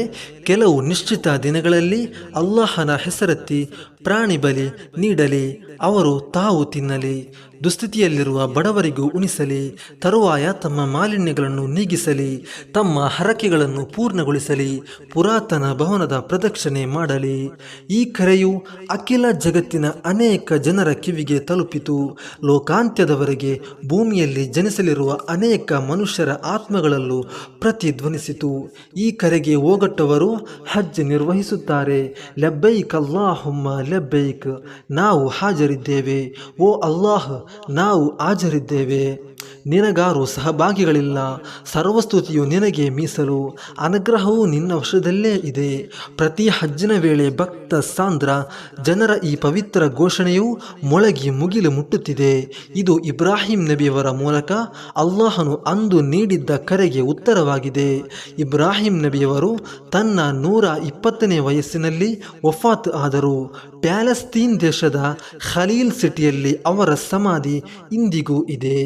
ಕೆಲವು ನಿಶ್ಚಿತ ದಿನಗಳಲ್ಲಿ ಅಲ್ಲಾಹನ ಹೆಸರೆತ್ತಿ ಪ್ರಾಣಿ ಬಲಿ ನೀಡಲಿ, ಅವರು ತಾವು ತಿನ್ನಲಿ, ದುಸ್ಥಿತಿಯಲ್ಲಿರುವ ಬಡವರಿಗೂ ಉಣಿಸಲಿ, ತರುವಾಯ ತಮ್ಮ ಮಾಲಿನ್ಯಗಳನ್ನು ನೀಗಿಸಲಿ, ತಮ್ಮ ಹರಕೆಗಳನ್ನು ಪೂರ್ಣಗೊಳಿಸಲಿ, ಪುರಾತನ ಭವನದ ಪ್ರದಕ್ಷಿಣೆ ಮಾಡಲಿ. ಈ ಕರೆಯು ಅಖಿಲ ಜಗತ್ತಿನ ಅನೇಕ ಜನರ ಕಿವಿಗೆ ತಲುಪಿತು. ಲೋಕಾಂತ್ಯದವರೆಗೆ ಭೂಮಿಯಲ್ಲಿ ಜನಿಸಲಿರುವ ಅನೇಕ ಮನುಷ್ಯರ ಆತ್ಮಗಳಲ್ಲೂ ಪ್ರತಿಧ್ವನಿಸಿತು. ಈ ಕರೆಗೆ ಹೋಗಟ್ಟವರು ಹಜ್ ನಿರ್ವಹಿಸುತ್ತಾರೆ. ಲಬ್ಬೈಕ್ ಅಲ್ಲಾಹುಮ್ಮ ಲಬ್ಬೈಕ್, ನಾವು ಹಾಜರಿದ್ದೇವೆ, ಓ ಅಲ್ಲಾಹ್ ನಾವು ಹಾಜರಿದ್ದೇವೆ, ನಿನಗಾರು ಸಹಭಾಗಿಗಳಿಲ್ಲ, ಸರ್ವಸ್ತುತಿಯು ನಿನಗೆ ಮೀಸಲು, ಅನುಗ್ರಹವು ನಿನ್ನ ವಶದಲ್ಲೇ ಇದೆ. ಪ್ರತಿ ಹಜ್ಜಿನ ವೇಳೆ ಭಕ್ತ ಸಾಂದ್ರ ಜನರ ಈ ಪವಿತ್ರ ಘೋಷಣೆಯು ಮೊಳಗಿ ಮುಗಿಲು ಮುಟ್ಟುತ್ತಿದೆ. ಇದು ಇಬ್ರಾಹಿಂ ನಬಿಯವರ ಮೂಲಕ ಅಲ್ಲಾಹನು ಅಂದು ನೀಡಿದ್ದ ಕರೆಗೆ ಉತ್ತರವಾಗಿದೆ. ಇಬ್ರಾಹಿಂ ನಬಿಯವರು ತನ್ನ 120ನೇ ವಯಸ್ಸಿನಲ್ಲಿ ವಫಾತ್ ಆದರು. ಪ್ಯಾಲೆಸ್ತೀನ್ ದೇಶದ ಖಲೀಲ್ ಸಿಟಿಯಲ್ಲಿ ಅವರ ಸಮಾಧಿ ಇಂದಿಗೂ ಇದೆ.